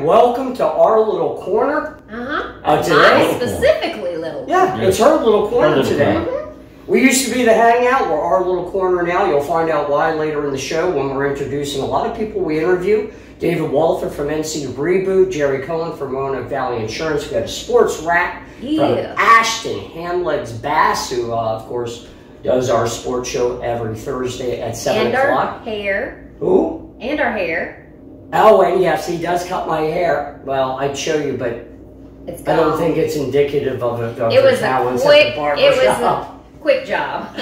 welcome to our little corner. Today. Mine specifically little. Yeah, it's her little corner today. We used to be the Hangout. We're our little corner now. You'll find out why later in the show when we're introducing a lot of people we interview. David Walther from NC Reboot, Jerry Cohen from Roanoke Valley Insurance. We got a sports rap from Ashton Hamlegs Bass, who, of course, does our sports show every Thursday at 7 o'clock. And our hair. Who? And our hair. Oh, and yes, he does cut my hair. Well, I'd show you, but I don't think it's indicative of the talents at the barbershop. Quick job.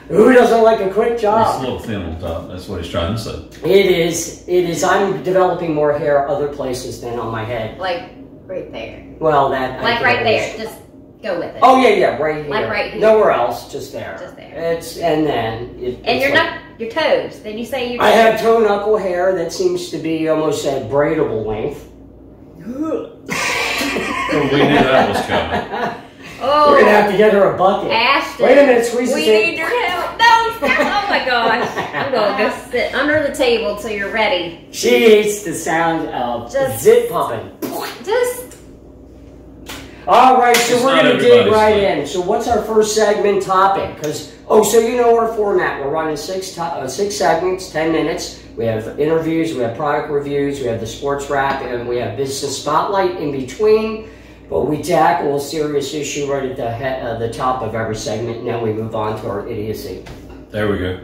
Who doesn't like a quick job? It's a little thin on top. That's what he's trying to say. It is. It is. I'm developing more hair other places than on my head. Like right there. Well, that. Like right there. Just go with it. Oh yeah, right here. Like right here. Nowhere else. Just there. Just there. And then. And your toes. Then you say your. I have toe knuckle hair that seems to be almost at braidable length. Well, we knew that was coming. Oh, we're gonna have to get her a bucket. Ashton, wait a minute, squeeze we need your help. No, stop. Oh my gosh. I'm gonna go sit under the table till you're ready. She hates the sound of zit popping. Just. All right, so we're gonna dig right in. So what's our first segment topic? Because so you know our format. We're running six segments, 10 minutes. We have interviews, we have product reviews, we have the sports wrap, and we have business spotlight in between. But we tackle a serious issue right at the top of every segment, and then we move on to our idiocy. There we go.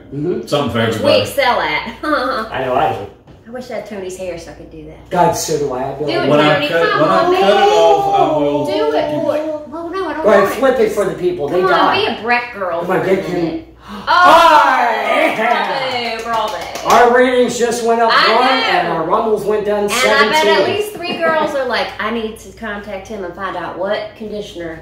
Something for everybody. Which we excel at. I know I do. I wish I had Tony's hair so I could do that. God, so do I. Do it, when Tony. I cut it off, I will. Do it for it. Well, no, I don't Go ahead, want flip it for the people. They die. Come on, be a Breck girl. Come on, get him. Bravo. Our ratings just went up 1, and our rumbles went down 17. And I bet at least 3 girls are like, I need to contact him and find out what conditioner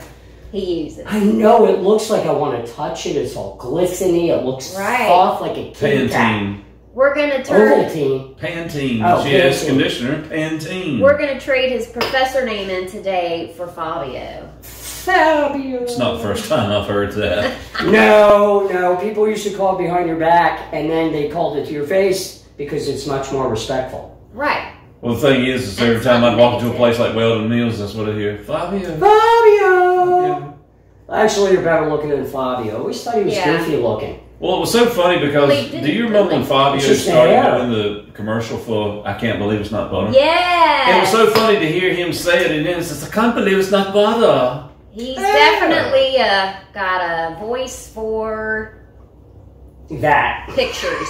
he uses. I know, it looks like I want to touch it. It's all glistening. It looks soft like a Kit Kat. We're going to turn... Ovaltine. Pantene. Oh, she has conditioner. Pantene. We're going to trade his professor name in today for Fabio. Fabio. It's not the first time I've heard that. No. People used to call it behind your back, and then they called it to your face because it's much more respectful. Right. Well, the thing is every time I'd walk into a place like Weldon Mills, that's what I hear. Fabio. Fabio. Actually, you're better looking than Fabio. I always thought he was goofy looking. Well, it was so funny because do you remember when Fabio started doing the commercial for I Can't Believe It's Not Butter? Yeah. It was so funny to hear him say it, and then it says, I can't believe it's not butter. He's definitely got a voice for that pictures.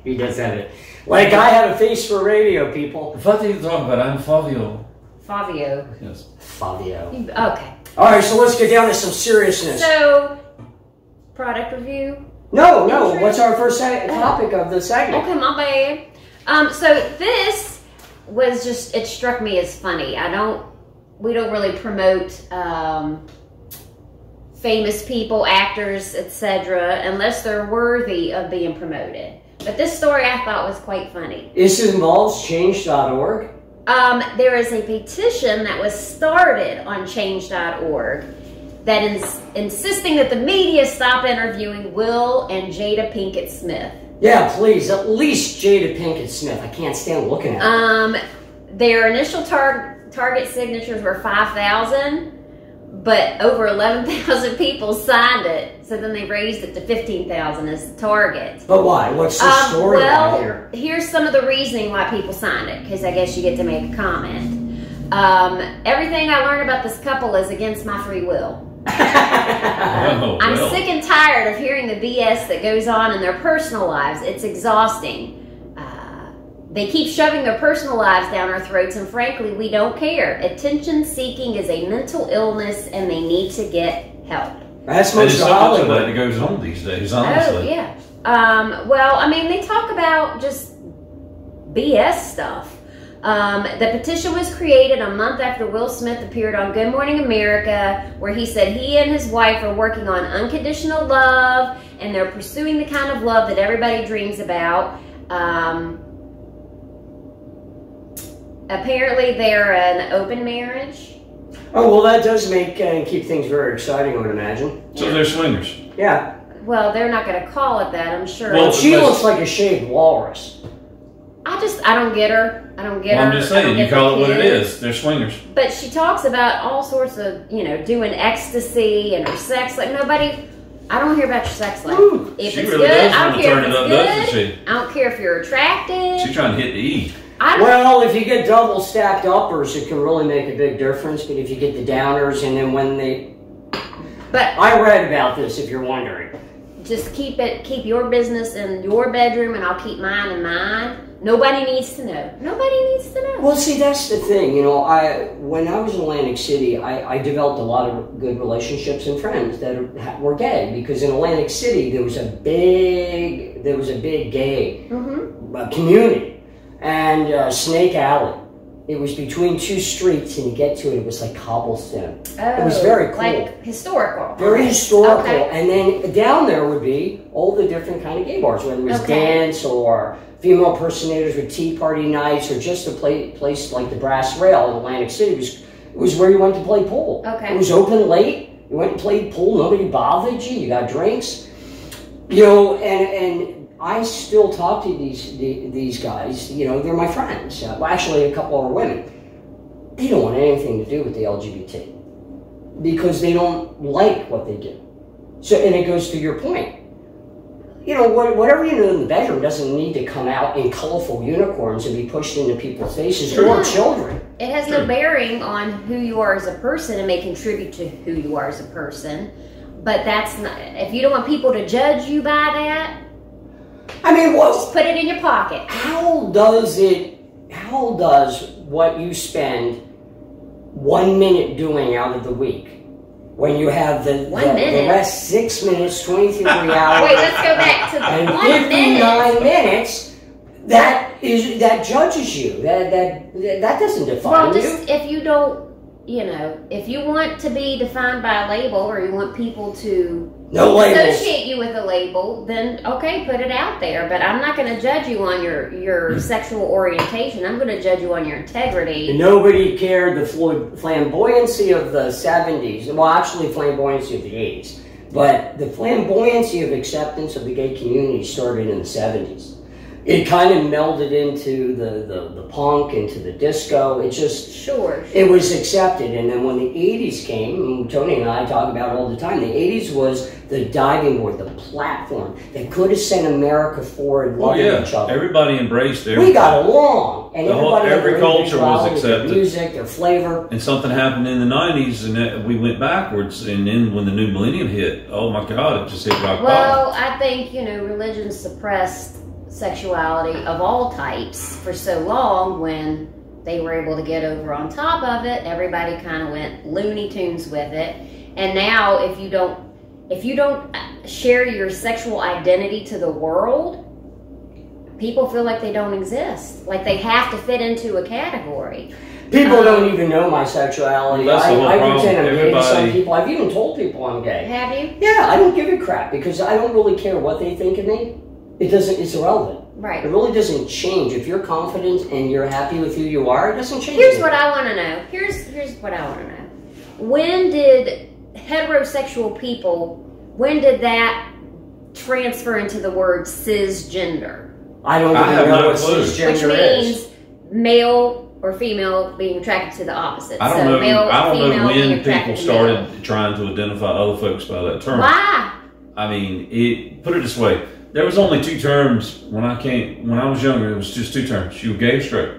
He does have it. Like I have a face for radio, people. What are you talking about? I'm Fabio. Fabio. Yes. Fabio. Okay. All right, so let's get down to some seriousness. So, product review? No. What's our first topic of the segment? Okay, my bad. So this was just, it struck me as funny. We don't really promote famous people, actors, etc., unless they're worthy of being promoted. But this story I thought was quite funny. This involves change.org. There is a petition that was started on change.org that is insisting that the media stop interviewing Will and Jada Pinkett Smith. Yeah, please, at least Jada Pinkett Smith. I can't stand looking at her. Their initial target signatures were 5,000, but over 11,000 people signed it. So then they raised it to 15,000 as the target. But why? What's the story here? Here's some of the reasoning why people signed it, because I guess you get to make a comment. Everything I learned about this couple is against my free will. I'm sick and tired of hearing the BS that goes on in their personal lives. It's exhausting. They keep shoving their personal lives down our throats, and frankly, we don't care. Attention seeking is a mental illness, and they need to get help. That's most of Hollywood that goes on these days, honestly. Oh, yeah. Well, I mean, they talk about just BS stuff. The petition was created a month after Will Smith appeared on Good Morning America, where he said he and his wife are working on unconditional love, and they're pursuing the kind of love that everybody dreams about. Apparently, they're an open marriage. Oh, well, that does make and keep things very exciting, I would imagine. So they're swingers. Yeah. Well, they're not going to call it that, I'm sure. Well, she looks like a shaved walrus. I don't get her. I don't get her. I'm just saying, you call it what it is. They're swingers. But she talks about all sorts of, doing ecstasy and her sex life. I don't hear about your sex life. Ooh, if she it's really good, does I want don't to care turn if it up, it's good. doesn't she? I don't care if you're attractive. She's trying to hit the E. Well, if you get double stacked uppers, it can really make a big difference. But if you get the downers, and then when they... But I read about this, if you're wondering. Just keep your business in your bedroom, and I'll keep mine in mine. Nobody needs to know. Nobody needs to know. Well, see, that's the thing. When I was in Atlantic City, I developed a lot of good relationships and friends that were gay, because in Atlantic City there was a big gay community, and Snake Alley. It was between two streets, and you get to it was like cobblestone. It was very cool. Like historical. Very historical. Okay. And then down there would be all the different kind of gay bars, whether it was dance or female impersonators with tea party nights, or just a place like the Brass Rail in Atlantic City. It was where you went to play pool. Okay. It was open late. You went and played pool. Nobody bothered you. You got drinks. And I still talk to these guys. They're my friends. Well, actually, a couple are women. They don't want anything to do with the LGBT because they don't like what they do. So, and it goes to your point. Whatever you do in the bedroom doesn't need to come out in colorful unicorns and be pushed into people's faces or children. It has no bearing on who you are as a person. It may contribute to who you are as a person, but that's not. If you don't want people to judge you by that, just put it in your pocket. How does what you spend 1 minute doing out of the week, when you have the rest 6 minutes, 23 hours, wait, let's go back to the and 1 59 minutes, that judges you. That doesn't define you. If you don't, if you want to be defined by a label, or you want people to associate you with a label, then okay, put it out there. But I'm not going to judge you on your sexual orientation. I'm going to judge you on your integrity. Nobody cared the flamboyancy of the 70s. Well, actually, flamboyancy of the 80s. But the flamboyancy of acceptance of the gay community started in the 70s. It kind of melded into the punk, into the disco. It just... Sure. It was accepted. And then when the 80s came, and Tony and I talk about it all the time, the 80s was the diving board, the platform that could have sent America forward, loving each other. Everybody embraced everything. We got along. And every culture was accepted. Their music, their flavor. And something happened in the 90s, and we went backwards. And then when the new millennium hit, oh my God, it just hit rock bottom. Well, I think, religion suppressed sexuality of all types for so long. When they were able to get over on top of it, everybody kind of went Looney Tunes with it. And now if you don't share your sexual identity to the world, people feel like they don't exist, like they have to fit into a category. People don't even know my sexuality. Well, I pretend I'm gay to some people. I've even told people I'm gay. Have you? Yeah, I don't give a crap, because I don't really care what they think of me. It's irrelevant. Right. It really doesn't change. If you're confident and you're happy with who you are, it doesn't change. Here's what I want to know. Here's what I want to know. When did heterosexual people, when did that transfer into the word cisgender? I don't even know what cisgender is. Which means male or female being attracted to the opposite. I don't know when people started trying to identify other folks by that term. Why? Put it this way. There was only two terms when I was younger. It was just two terms. You were gay or straight.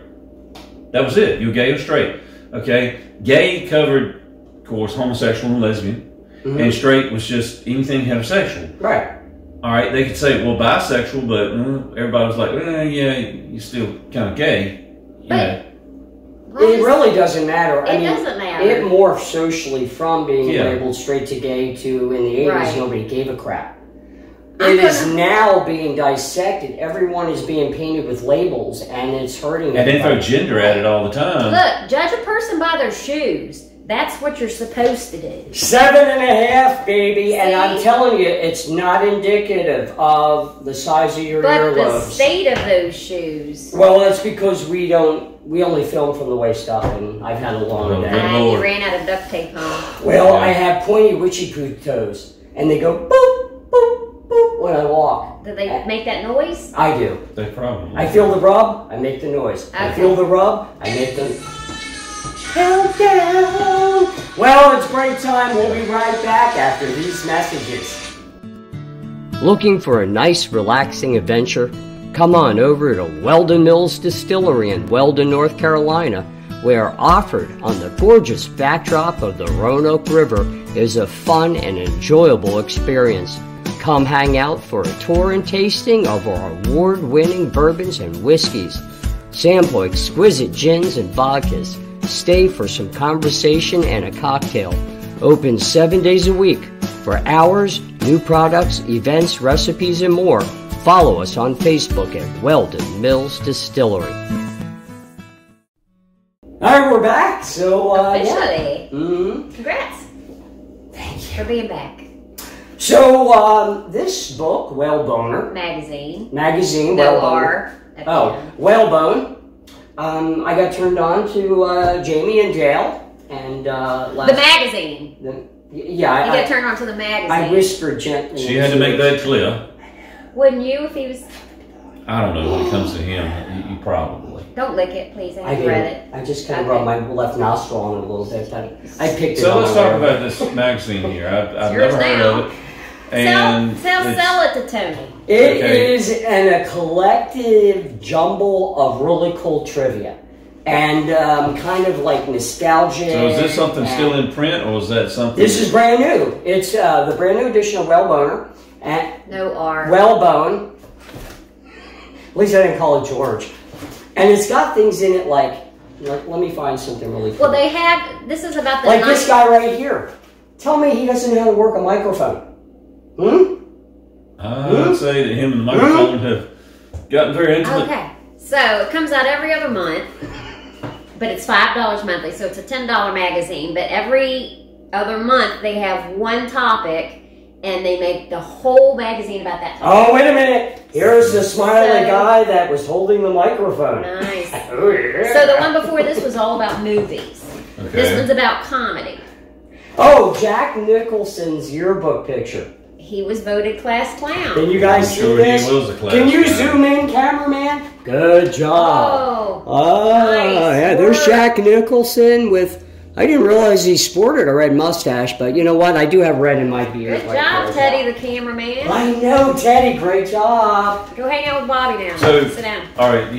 That was it. You were gay or straight. Okay? Gay covered, of course, homosexual and lesbian. Mm-hmm. And straight was just anything heterosexual. Right. All right. They could say, well, bisexual, but everybody was like, yeah, you're still kind of gay. It really doesn't matter. It doesn't matter. It morphed socially from being labeled straight to gay to, in the 80s, nobody gave a crap. It is now being dissected. Everyone is being painted with labels, and it's hurting. And they throw gender at it all the time. Look, judge a person by their shoes. That's what you're supposed to do. 7.5, baby. See? And I'm telling you, it's not indicative of the size of your earlobes. But the state of those shoes. Well, that's because we only film from the waist up, and I've had a long day. You ran out of duct tape, huh? Well, I have pointy witchy poo toes, and they go boop, boop, boop when I walk. Do they make that noise? I do. They probably. I feel the rub, I make the noise. Okay. I feel the rub, I make the countdown. Well, it's break time. We'll be right back after these messages. Looking for a nice, relaxing adventure? Come on over to Weldon Mills Distillery in Weldon, North Carolina, where offered on the gorgeous backdrop of the Roanoke River is a fun and enjoyable experience. Come hang out for a tour and tasting of our award-winning bourbons and whiskeys. Sample exquisite gins and vodkas. Stay for some conversation and a cocktail. Open 7 days a week. For hours, new products, events, recipes, and more, follow us on Facebook at Weldon Mills Distillery. All right, we're back. So, Officially. yeah. Mm-hmm. Congrats. Thank you. For being back. So, this book, Whaleboner Magazine. Whaleboner. R. Whalebone. I got turned on to Jamie and Dale, and The magazine. Yeah, You got turned on to the magazine. I whispered gently. She had to make that clear. Wouldn't you if he was... I don't know when it comes to him. You probably. Don't lick it, please. I I haven't did. read it. I just kind of rubbed my left nostril on it a little bit. I picked it So on let's my talk way. about this magazine here. I've yours never heard now. of it. And Sell it to Tony. It Okay. is a collective jumble of really cool trivia. And kind of like nostalgia. So is this something still in print, or is that something? This is brand new. It's the brand new edition of Whaleboner. And No R. Whalebone. At least I didn't call it George. And it's got things in it like let me find something really cool. Well, they have... This is about the... Like this guy right here. Tell me he doesn't know how to work a microphone. I would say that him and the microphone have gotten very intimate. Okay. So, it comes out every other month. But it's $5 monthly, so it's a $10 magazine. But every other month, they have one topic, and they make the whole magazine about that topic. Oh, wait a minute. Here's the smiley guy that was holding the microphone. Nice. Oh, yeah. So the one before this was all about movies. Okay. This one's about comedy. Oh, Jack Nicholson's yearbook picture. He was voted class clown. Can you guys I'm see sure this? he was a class Can you clown. zoom in, cameraman? Good job. Oh, nice Yeah, there's work. Jack Nicholson with... I didn't realize he sported a red mustache, but you know what? I do have red in my beard. Good right job, there. Teddy the cameraman. I know, Teddy. Great job. Go hang out with Bobby now. So, Sit down. all right,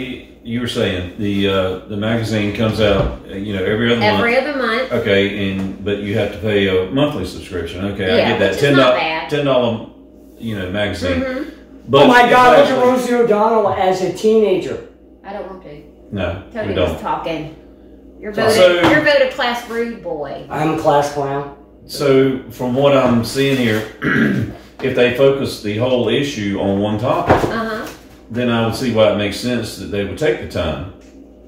you were saying the magazine comes out, every other month. Every other month. Okay, but you have to pay a monthly subscription. Okay, Yeah, I get that. which is not bad. $10, magazine. Mm-hmm. But Oh my God! Look it's at actually- Rosie O'Donnell as a teenager. I don't want to. No, Tony we was don't. talking. You're So- voted class rude boy. I'm a class clown. So, from what I'm seeing here, if they focus the whole issue on one topic, Uh-huh. then I would see why it makes sense that they would take the time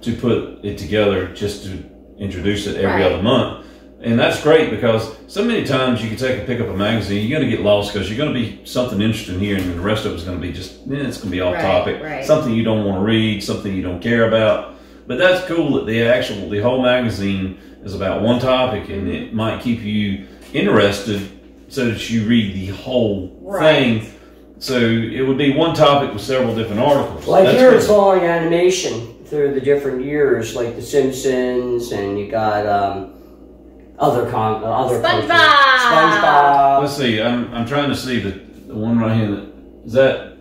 to put it together just to introduce it every Right. other month. And that's great because so many times you can pick up a magazine, you're going to get lost because you're going to be something interesting here and the rest of it's going to be just, it's going to be off Right, topic. right. Something you don't want to read, something you don't care about. But that's cool that the whole magazine is about one topic and it might keep you interested so that you read the whole Right. thing. So it would be one topic with several different articles. Like That's here, good. it's following animation through the different years, like The Simpsons, and you got other SpongeBob. cartoons. SpongeBob. Let's see. I'm trying to see the one right here. Is that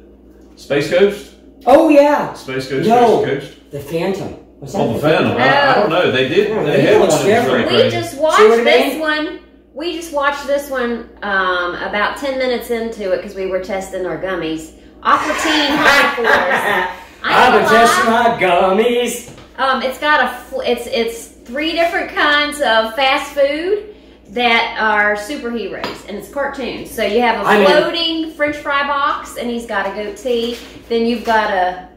Space Ghost? Oh yeah, Space Ghost. No. Space Ghost. The Phantom. Was that Oh, the Phantom. No. I don't know. They did. Yeah, They it had one looks that was really different. We crazy. just See watched what I this mean? one. We just watched this one about 10 minutes into it because we were testing our gummies. Aqua Teen High Force. I've been testing my gummies. It's got it's 3 different kinds of fast food that are superheroes, and it's cartoons. So you have a I mean- floating French fry box, and he's got a goatee. Then you've got a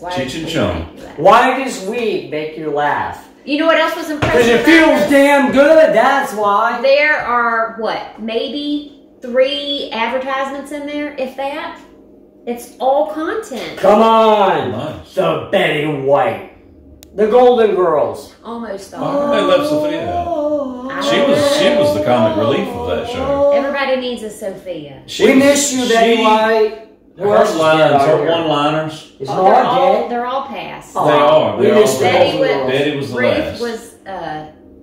why? Cheech and does Chong. make you laugh? Why does weed make you laugh? You know what else was Because impressive? it about feels this? damn good. That's why. There are maybe 3 advertisements in there, if that. It's all content. Come on, Nice. the Betty White, the Golden Girls. Almost Oh, all. they left Sophia out. She was the comic relief of that show. Everybody needs a Sophia. We miss you, Betty White. Who else is dead on her here? one-liners. Is Oh, Maud dead? they're all past. Oh, They are. we They're missed all Betty dead. was- Betty was the Ruth last. was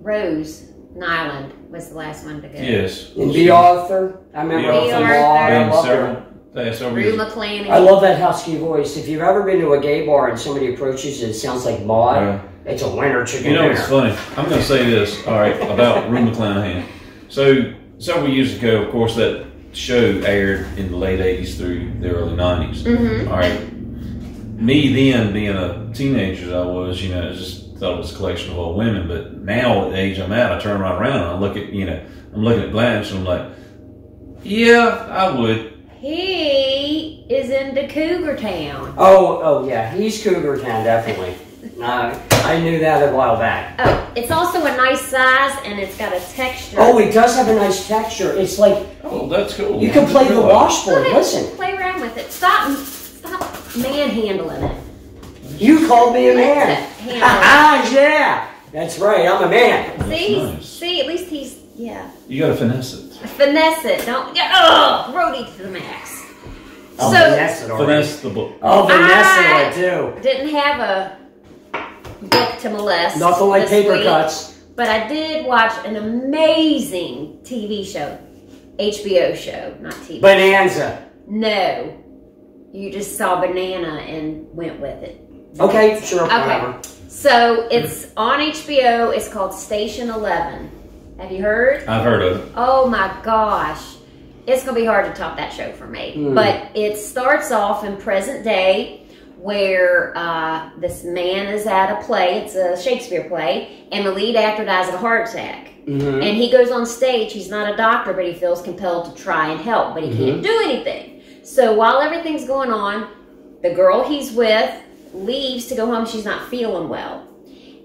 Rose Nyland was the last one to go. Yes. And B. Arthur. I remember B. her from Arthur. Maud. I Been love her. several Rue years. McClanahan. I love that husky voice. If you've ever been to a gay bar and somebody approaches you, it sounds like Maud. Yeah. It's a winner chicken You know, dinner. it's funny. I'm going to say this, all right, about Rue McClanahan. So, several years ago, of course, that show aired in the late 80s through the early 90s. Mm-hmm. All right. Me then, being a teenager as I was, you know, I just thought it was a collection of old women. But now, at the age I'm at, I turn right around and I look at, you know, I'm looking at Blanche and I'm like, yeah, I would. He is into Cougar Town. Oh, yeah. He's Cougar Town, definitely. I knew that a while back. Oh, it's also a nice size and it's got a texture. Oh, it does have a nice texture. It's like Oh, that's cool. you can play the Go washboard. ahead, Listen, play around with it. Stop manhandling it. you called me a man. Handle it. Ah, yeah. That's right. I'm a man. See, nice. see, at least he's You got to finesse it. finesse it. Don't Brody to the max. I'll So finesse it already. Finesse the book. I'll finesse I- it too. didn't have a book to molest. Nothing like this paper week, cuts. But I did watch an amazing TV show, HBO show, not TV. Bonanza. No, you just saw Banana and went with it. Okay, sure. Okay. Whatever. So it's on HBO. It's called Station 11. Have you heard? I've heard of it. Oh my gosh. It's going to be hard to top that show for me. But it starts off in present day where this man is at a play. It's a Shakespeare play. And the lead actor dies of a heart attack. Mm-hmm. And he goes on stage. He's not a doctor, but he feels compelled to try and help. But he can't do anything. So while everything's going on, the girl he's with leaves to go home. She's not feeling well.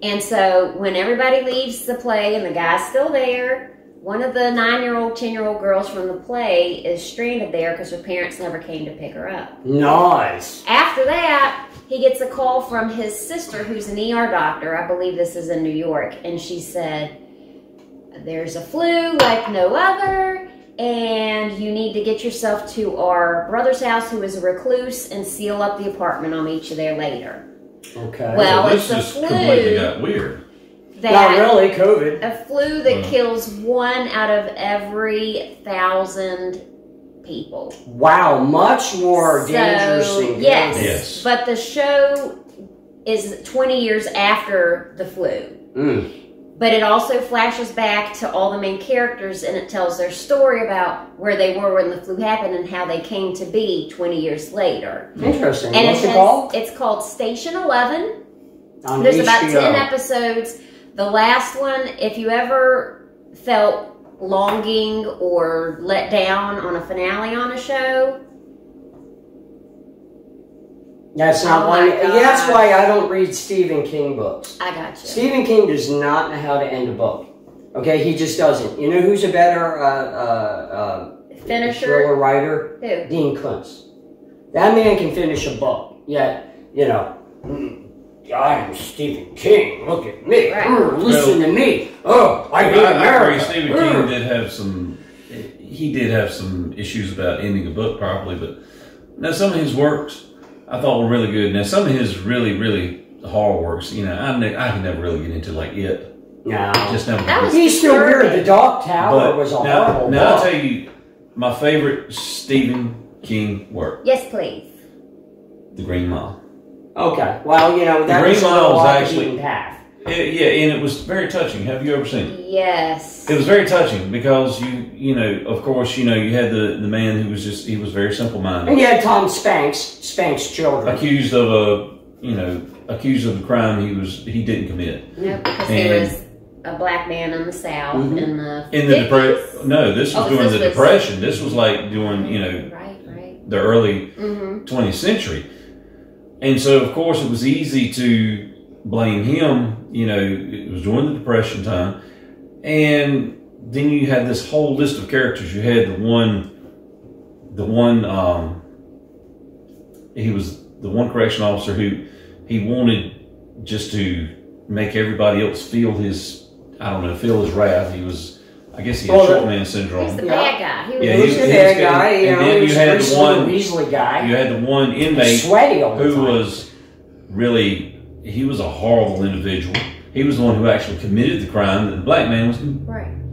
And so when everybody leaves the play and the guy's still there, one of the 9-year-old, 10-year-old girls from the play is stranded there because her parents never came to pick her up. Nice. After that, he gets a call from his sister, who's an ER doctor. I believe this is in New York. And she said, there's a flu like no other, and you need to get yourself to our brother's house, who is a recluse, and seal up the apartment. I'll meet you there later. Okay. Well, this it's a just flu. completely got weird. That Not really. COVID. A flu that kills 1 out of every 1,000 people. Wow, much more dangerous than COVID. Yes, Yes. but the show is 20 years after the flu. Mm. But it also flashes back to all the main characters, and it tells their story about where they were when the flu happened and how they came to be 20 years later. Interesting. And What's it called? it's called Station 11. On There's HBO. about 10 episodes. The last one, if you ever felt longing or let down on a finale on a show, That's not Oh one. my Yeah, that's gosh. why I don't read Stephen King books. I got you. Stephen King does not know how to end a book. Okay, he just doesn't. You know who's a better Finisher? thriller writer? Who? Dean Koontz. That man can finish a book. Yet, you know, I'm Stephen King. Look at me. Right. Listen to me. Oh, I hate I agree. America. Stephen King did have some. He did have some issues about ending a book properly, but now some of his works I thought were really good. Now some of his really horror works, you know, I can never really get into like it. No. Just never. That was He's still weird. disturbing. The Dark Tower was a horrible now I'll book. tell you my favorite Stephen King work, Yes, please. The Green Mile. Okay. Well, you know, that Green was a Mile was off the actually- beaten path. Yeah, and it was very touching. Have you ever seen it? Yes. It was very touching because you know, of course, you know, you had the man who was he was very simple-minded. And you had Tom Spank's children. accused of the crime he didn't commit. No, because he And- was a black man in the South Mhm. in the In the 50s. no, this was Oh, during this the was- Depression. This was like during, you know, Right. the early Mm-hmm. 20th century. And so of course it was easy to blame him, you know, it was during the Depression time. And then you had this whole list of characters. You had he was the one correction officer who he wanted just to make everybody else feel his wrath. I guess he had short man syndrome. He's the bad guy. He was the bad guy. And then you had the one Weasley guy. You had the one inmate sweaty all the who time. was really, he was a horrible individual. He was the one who actually committed the crime that the black man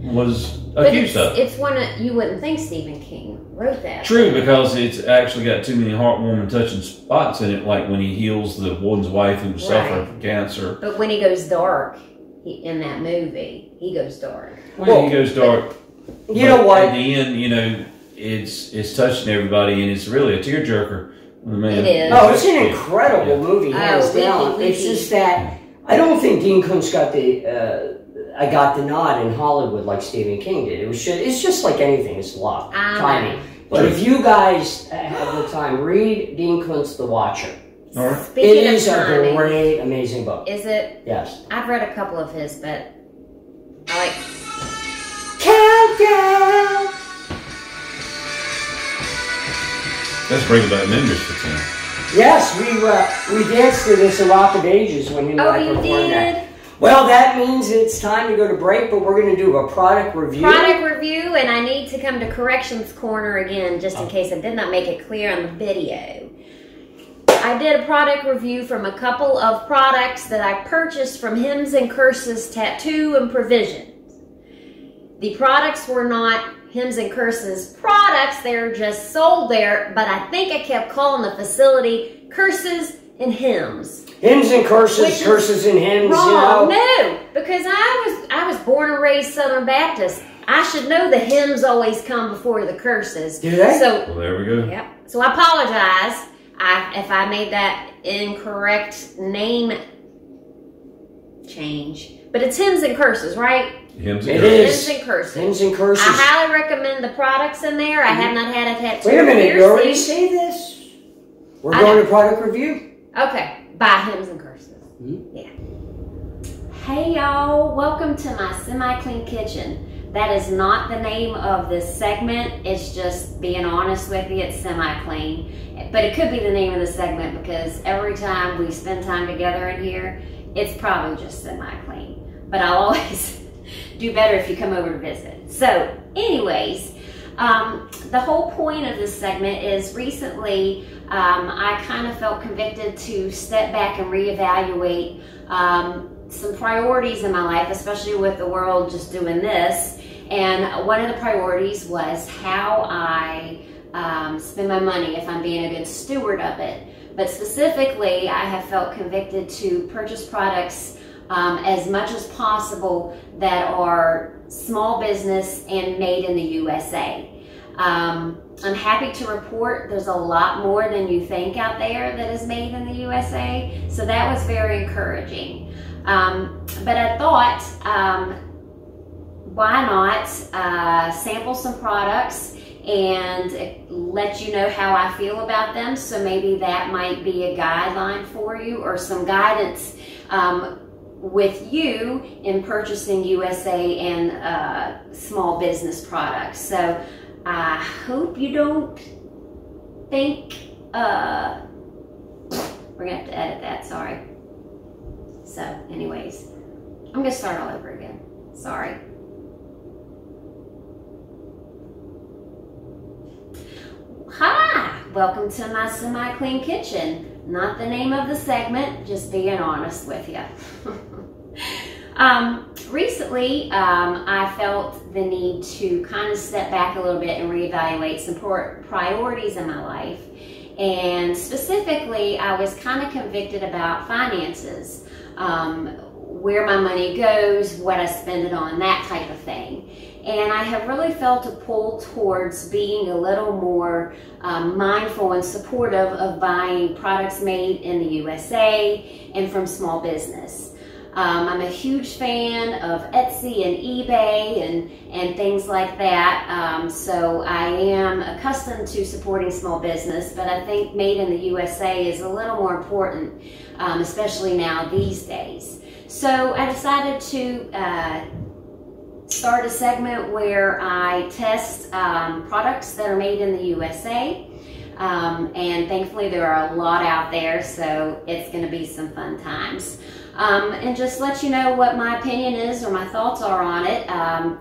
was accused of. It's one that you wouldn't think Stephen King wrote that. True, because it's actually got too many heartwarming, touching spots in it, like when he heals the warden's wife who was suffering from cancer. But when he goes dark in that movie, he goes dark. Well, he goes dark. You know what? At the end, you know, it's touching everybody, and it's really a tearjerker. It is. Oh, it's an incredible movie, hands down. Weepy. It's just that I don't think Dean Koontz got the nod in Hollywood like Stephen King did. It's just like anything. It's luck, timing. But if you guys have the time, read Dean Koontz' The Watcher. All right. Speaking It is of a timing, great, amazing book. Is it? Yes. I've read a couple of his, but I like. Countdown. Let's bring back memories for Tim. Yes, we danced to this a Rock of Ages when you and I performed that. Well, that means it's time to go to break, but we're going to do a product review. And I need to come to Corrections Corner again, just in case I did not make it clear on the video. I did a product review from a couple of products that I purchased from Hymns and Curses Tattoo and Provisions. The products were not Hymns and Curses products, they're just sold there, but I think I kept calling the facility Curses and Hymns. Hymns and Curses, Curses and Hymns, wrong. you know. No, because I was born and raised Southern Baptist. I should know the hymns always come before the curses. Do they? So, Well, there we go. yep. So I apologize if I made that incorrect name change. But it's Hymns and Curses, right? Hymns It and is. Hymns and Curses. Hymns and Curses. I highly recommend the products in there. I have not had a tattoo. Wait a minute, you already piercing. say this? We're going to product review. Okay, by Hymns and Curses. Yeah. Hey y'all, welcome to my semi-clean kitchen. That is not the name of this segment. It's just being honest with you, it's semi-clean. But it could be the name of the segment because every time we spend time together in here, it's probably just semi-clean. But I'll always do better if you come over to visit. So anyways, the whole point of this segment is recently I kind of felt convicted to step back and reevaluate some priorities in my life, especially with the world just doing this. And one of the priorities was how I spend my money, if I'm being a good steward of it. But specifically, I have felt convicted to purchase products as much as possible that are small business and made in the USA. I'm happy to report there's a lot more than you think out there that is made in the USA, so that was very encouraging. But I thought, why not sample some products and let you know how I feel about them, so maybe that might be a guideline for you or some guidance with you in purchasing USA and small business products. So I hope you don't think, we're gonna have to edit that, sorry. So anyways, I'm gonna start all over again, sorry. Hi, welcome to my semi-clean kitchen. Not the name of the segment, just being honest with you. Recently, I felt the need to kind of step back a little bit and reevaluate some priorities in my life. And specifically, I was kind of convicted about finances, where my money goes, what I spend it on, that type of thing. And I have really felt a pull towards being a little more mindful and supportive of buying products made in the USA and from small business. I'm a huge fan of Etsy and eBay and things like that. So I am accustomed to supporting small business, but I think made in the USA is a little more important, especially now these days. So I decided to start a segment where I test products that are made in the USA. And thankfully there are a lot out there, so it's going to be some fun times. and just let you know what my opinion is or my thoughts are on it,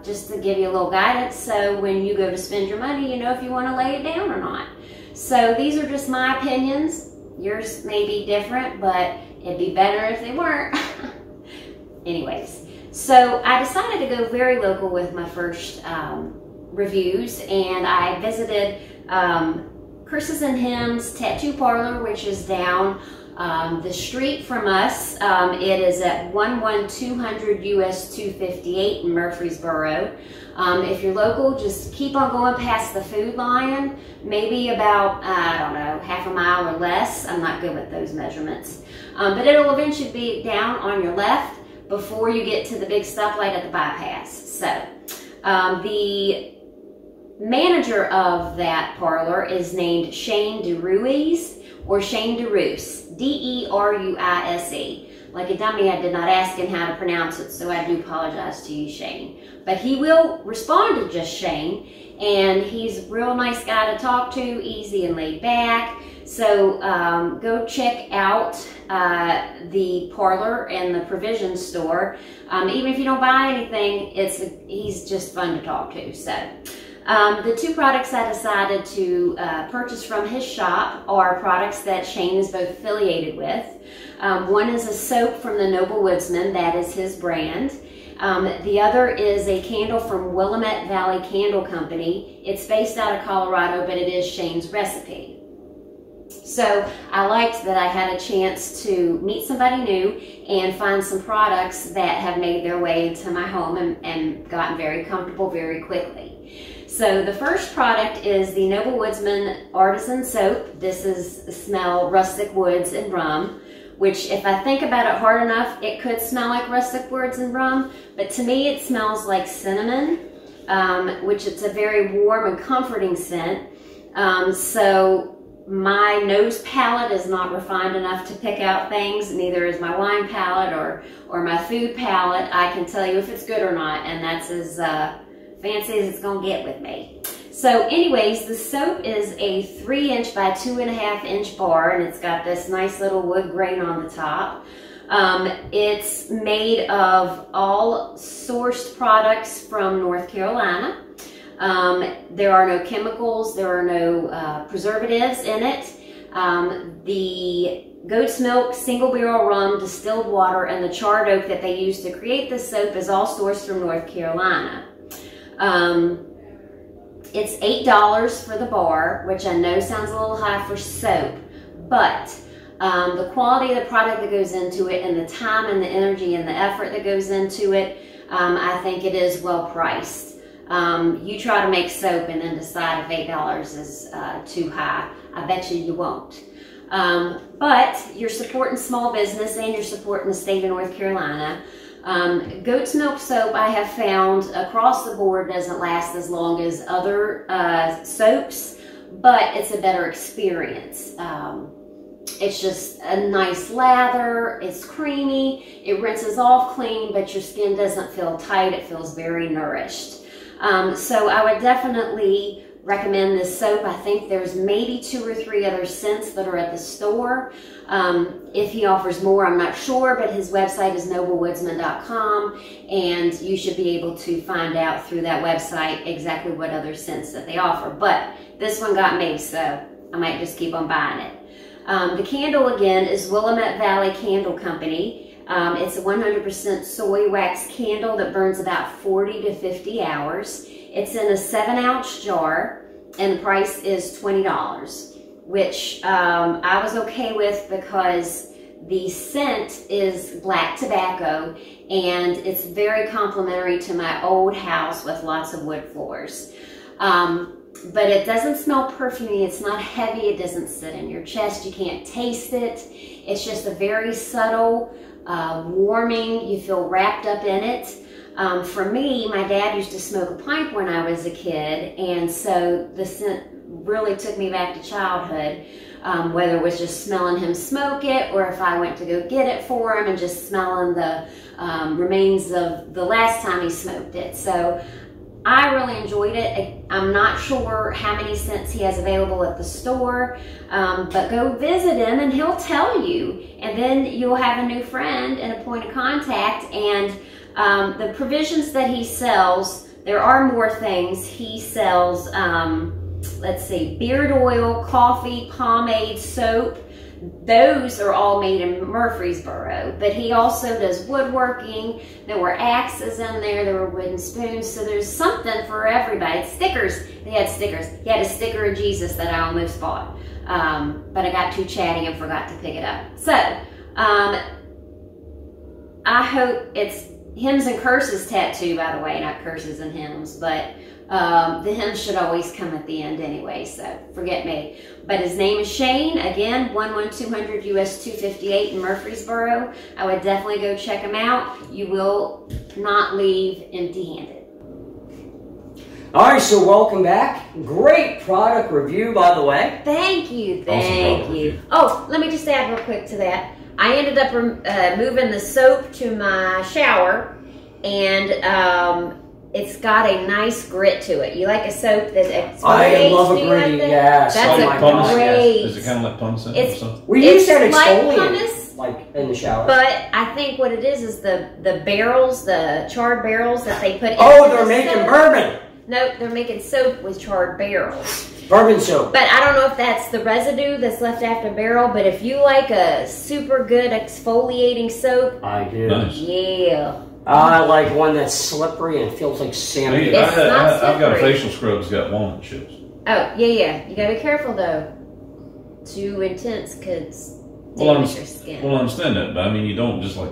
just to give you a little guidance so when you go to spend your money, you know if you want to lay it down or not. So these are just my opinions. Yours may be different, but it'd be better if they weren't. Anyways, so I decided to go very local with my first reviews, and I visited Chris's and Him's Tattoo Parlor, which is down the street from us. It is at 11200 US 258 in Murfreesboro. If you're local, just keep on going past the Food Lion, maybe about, I don't know, half a mile or less. I'm not good with those measurements. But it'll eventually be down on your left before you get to the big stoplight at the bypass. So the manager of that parlor is named Shane DeRuise, or Shane DeRuise, D-E-R-U-I-S-E. Like a dummy, I did not ask him how to pronounce it, so I do apologize to you, Shane. But he will respond to just Shane, and he's a real nice guy to talk to, easy and laid back. So go check out the parlor and the provision store. Even if you don't buy anything, he's just fun to talk to. So the two products I decided to purchase from his shop are products that Shane is both affiliated with. One is a soap from the Noble Woodsman, that is his brand. The other is a candle from Willamette Valley Candle Company. It's based out of Colorado, but it is Shane's recipe. So I liked that I had a chance to meet somebody new and find some products that have made their way into my home and gotten very comfortable very quickly. So the first product is the Noble Woodsman Artisan Soap. This is smell rustic woods and rum, which if I think about it hard enough, it could smell like rustic woods and rum, but to me it smells like cinnamon, which it's a very warm and comforting scent. So my nose palate is not refined enough to pick out things, neither is my wine palate or my food palate. I can tell you if it's good or not, and that's as fancy as it's gonna get with me. So anyways, the soap is a 3" by 2.5" bar, and it's got this nice little wood grain on the top. It's made of all sourced products from North Carolina. There are no chemicals, there are no preservatives in it. The goat's milk, single barrel rum, distilled water, and the charred oak that they use to create this soap is all sourced from North Carolina. It's $8 for the bar, which I know sounds a little high for soap, but the quality of the product that goes into it and the time and the energy and the effort that goes into it, I think it is well priced. You try to make soap and then decide if $8 is too high. I bet you won't. But you're supporting small business and you're supporting the state of North Carolina. Goat's milk soap, I have found across the board, doesn't last as long as other soaps, but it's a better experience. It's just a nice lather, it's creamy, it rinses off clean, but your skin doesn't feel tight, it feels very nourished. So I would definitely recommend this soap. I think there's maybe 2 or 3 other scents that are at the store. If he offers more, I'm not sure, but his website is noblewoodsman.com, and you should be able to find out through that website exactly what other scents that they offer. But this one got me, so I might just keep on buying it. The candle, again, is Willamette Valley Candle Company. It's a 100% soy wax candle that burns about 40 to 50 hours. It's in a 7-ounce jar, and the price is $20, which I was okay with because the scent is black tobacco, and it's very complimentary to my old house with lots of wood floors. But it doesn't smell perfumey, it's not heavy, it doesn't sit in your chest, you can't taste it. It's just a very subtle, warming, you feel wrapped up in it. For me, my dad used to smoke a pipe when I was a kid, and so the scent really took me back to childhood, whether it was just smelling him smoke it, or if I went to go get it for him and just smelling the remains of the last time he smoked it. So I really enjoyed it. I'm not sure how many scents he has available at the store, but go visit him and he'll tell you. And then you'll have a new friend and a point of contact. And the provisions that he sells, there are more things. He sells, let's see, beard oil, coffee, pomade, soap. Those are all made in Murfreesboro, but he also does woodworking. There were axes in there, there were wooden spoons, so there's something for everybody. Stickers, they had stickers. He had a sticker of Jesus that I almost bought, but I got too chatty and forgot to pick it up. So, I hope it's Hymns and Curses tattoo, by the way, not curses and hymns, but the hymns should always come at the end anyway, so forget me. But his name is Shane, again, 11200 US 258 in Murfreesboro. I would definitely go check him out. You will not leave empty-handed. All right, so welcome back. Great product review, by the way. Thank you, thank you. Oh, let me just add real quick to that. I ended up moving the soap to my shower, and it's got a nice grit to it. You like a soap that exfoliates? I love a gritty, yes. That's pumice, great. Is it kind of like pumice or something? We use that like exfoliant, pumice, like in the shower. but I think what it is the barrels, the charred barrels that they put in. Oh, they're making bourbon. No, they're making soap with charred barrels. Bourbon soap. But I don't know if that's the residue that's left after barrel, but if you like a super good exfoliating soap, I do. Nice. yeah. I like one that's slippery and feels like salmon. Hey, It's not I've got a slippery. facial scrub that's got walnut chips. Oh, yeah. You gotta be careful though. Too intense could Well, damage your skin. Well, I understand that, but I mean, you don't just like...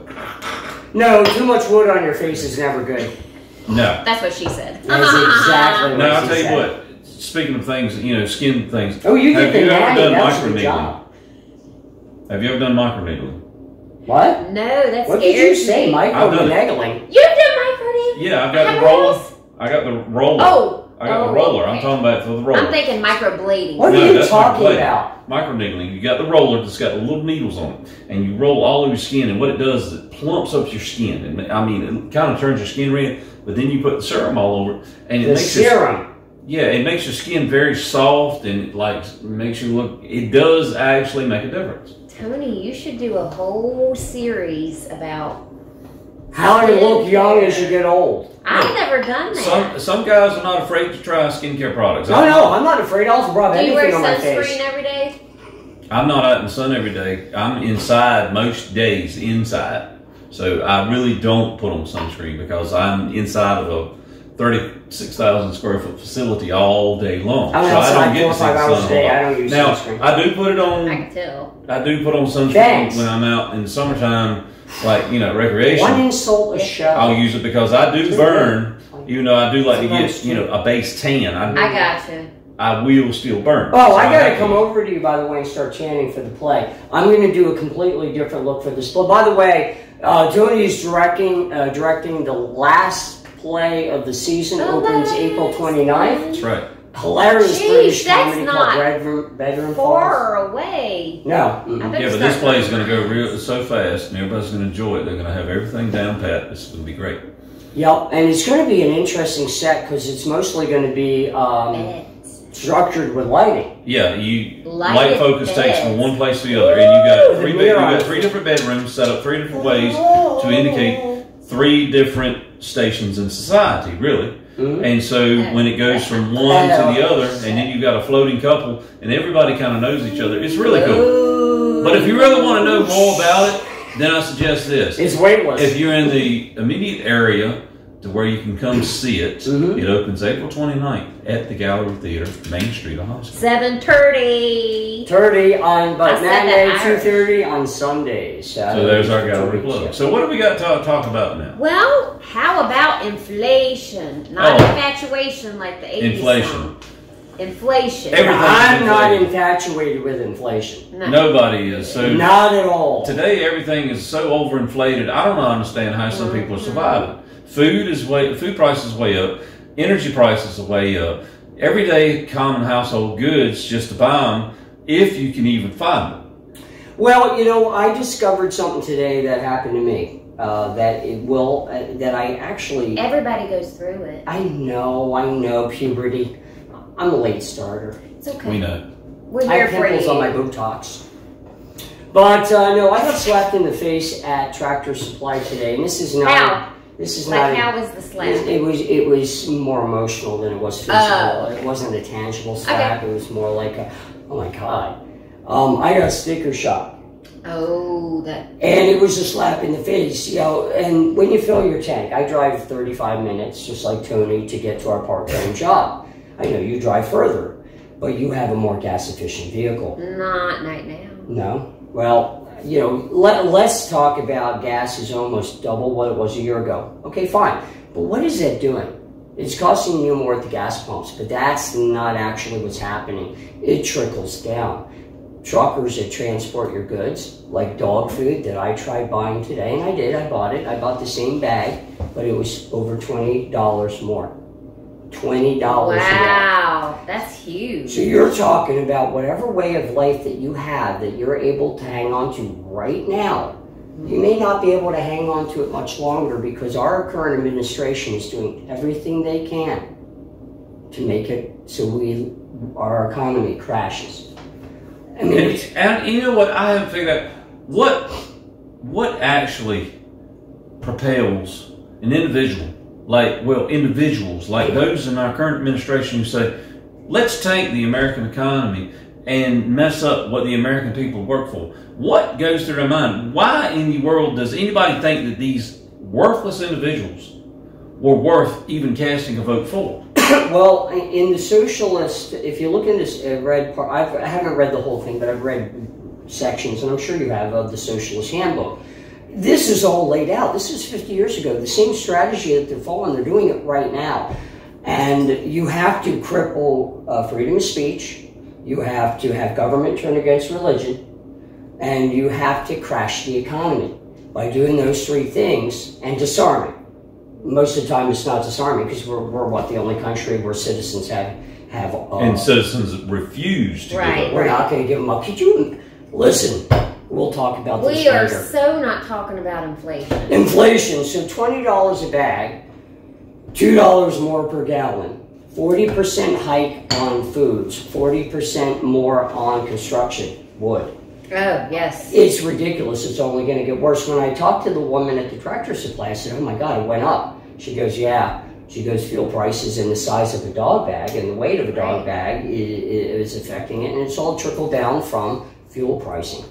No, too much wood on your face is never good. No. That's what she said. That's exactly what Now, I'll she tell you said. what. Speaking of things, skin things. Oh, you get Have the you ever natty. done That's a good microneedling? job. Have you ever done microneedling? What? No, that's What did you say? Microneedling? You did microneedling? Yeah, I've got the roller. I got the roller. Oh. I got the roller. I'm okay. talking about for the roller. I'm thinking microblading. What No, are you that's talking microneedling. about? Microneedling. You got the roller that's got the little needles on it, and you roll all over your skin. And what it does is it plumps up your skin. And I mean, it kind of turns your skin red. But then you put the serum all over it, and it The makes serum. it makes your skin very soft, and it like makes you look. It does actually make a difference. Tony, you should do a whole series about How you look young as you get old. I've never done that. Some guys are not afraid to try skincare products. No, I'm not afraid. I'll rub Do you wear anything on my sunscreen face. every day? I'm not out in the sun every day. I'm inside most days, inside. So I really don't put on sunscreen because I'm inside of a 36,000 square foot facility all day long. I'm so outside I don't get 4 or to 5 see the hours sun a day. lot. I don't use now, sunscreen. I do put it on. I can tell. I do put on sunscreen Thanks. when I'm out in the summertime, like recreation. One insult a show. I'll use it because I do burn. Even though I do like to get a base tan, I got you. I will still burn. Oh, So I gotta have come to- over to you, by the way, and start chanting for the play. I'm going to do a completely different look for this play. By the way, Tony's directing the last play of the season. Opens April 29th. That's right. Hilarious Jeez, British that's comedy not called Bedroom Falls. Far away. No. I Mm-mm. bet Yeah, it's but this not play is gonna going to go so fast, and everybody's going to enjoy it. They're going to have everything down pat. It's going to be great. Yep, and it's going to be an interesting set because it's mostly going to be Beds. structured with lighting. Yeah, light Lighted focus takes from beds. one place to the other, and you got The you mirror. got 3 different bedrooms set up 3 different ways to indicate 3 different stations in society, really. Mhm. And so when it goes from one to the other, and then you've got a floating couple, and everybody kind of knows each other, it's really cool. Ooh. But if you really want to know more about it, then I suggest this. It's weightless. If you're in the immediate area to where you can come see it, Mhm. it opens April 29th at the Gallery Theater, Main Street of Hospital. 7:30. 30 on, I but said that matinee Irish. 2:30 on Sundays. So there's our gallery plug. So what do we got to talk about now? Well, how about inflation? Not Oh. infatuation like the 80s Inflation. song. Inflation. Everything. I'm not inflated. infatuated with inflation. No. Nobody is. So Not at all. today everything is so overinflated. I don't understand how some people are surviving. Food prices way up. Energy prices are way up. Everyday common household goods, just to buy them, if you can even find them. Well, I discovered something today that happened to me. that it will, that I actually... Everybody goes through it. I know, puberty. I'm a late starter. It's okay. We know. We're I here have for pimples you. on my Botox. But no, I got slapped in the face at Tractor Supply today, and this is not... How? This is Like, not... how was the slap? It was more emotional than it was physical. Oh. It wasn't a tangible slap. Okay. It was more like a, oh my God. I got sticker shock. Oh, that... And it was a slap in the face, you know. And when you fill your tank, I drive 35 minutes, just like Tony, to get to our part-time job. I know you drive further, but you have a more gas-efficient vehicle. Not right now. No? Well, you know, let's talk about gas is almost double what it was a year ago. Okay, fine. But what is that doing? It's costing you more at the gas pumps, but that's not actually what's happening. It trickles down. Truckers that transport your goods, like dog food that I tried buying today, and I did, I bought it. I bought the same bag, but it was over $20 more. $20 more. Wow, that's huge. So you're talking about whatever way of life that you have that you're able to hang on to right now. You may not be able to hang on to it much longer because our current administration is doing everything they can to make it so our economy crashes. I mean, and you know what? I haven't figured out what actually propels an individual, individuals like those in our current administration who say, let's take the American economy and mess up what the American people work for. What goes through their mind? Why in the world does anybody think that these worthless individuals were worth even casting a vote for? Well, in the socialist, if you look in this I haven't read the whole thing, but I've read sections, and I'm sure you have, of the Socialist Handbook. This is all laid out. This is 50 years ago. The same strategy that they're following, they're doing it right now. And you have to cripple freedom of speech. You have to have government turn against religion. And you have to crash the economy by doing those three things and disarming. Most of the time it's not disarming because we're the only country where citizens have and citizens refuse to give up. We're not going to give them up. Could you listen? We'll talk about this We are later. so not talking about inflation. Inflation. So $20 a bag, $2 more per gallon, 40% hike on foods, 40% more on construction, wood. Oh, yes. It's ridiculous. It's only going to get worse. When I talked to the woman at the Tractor Supply, I said, oh my God, it went up. She goes, yeah. She goes, fuel prices and the size of a dog bag and the weight of a dog bag is affecting it. And it's all trickled down from fuel pricing.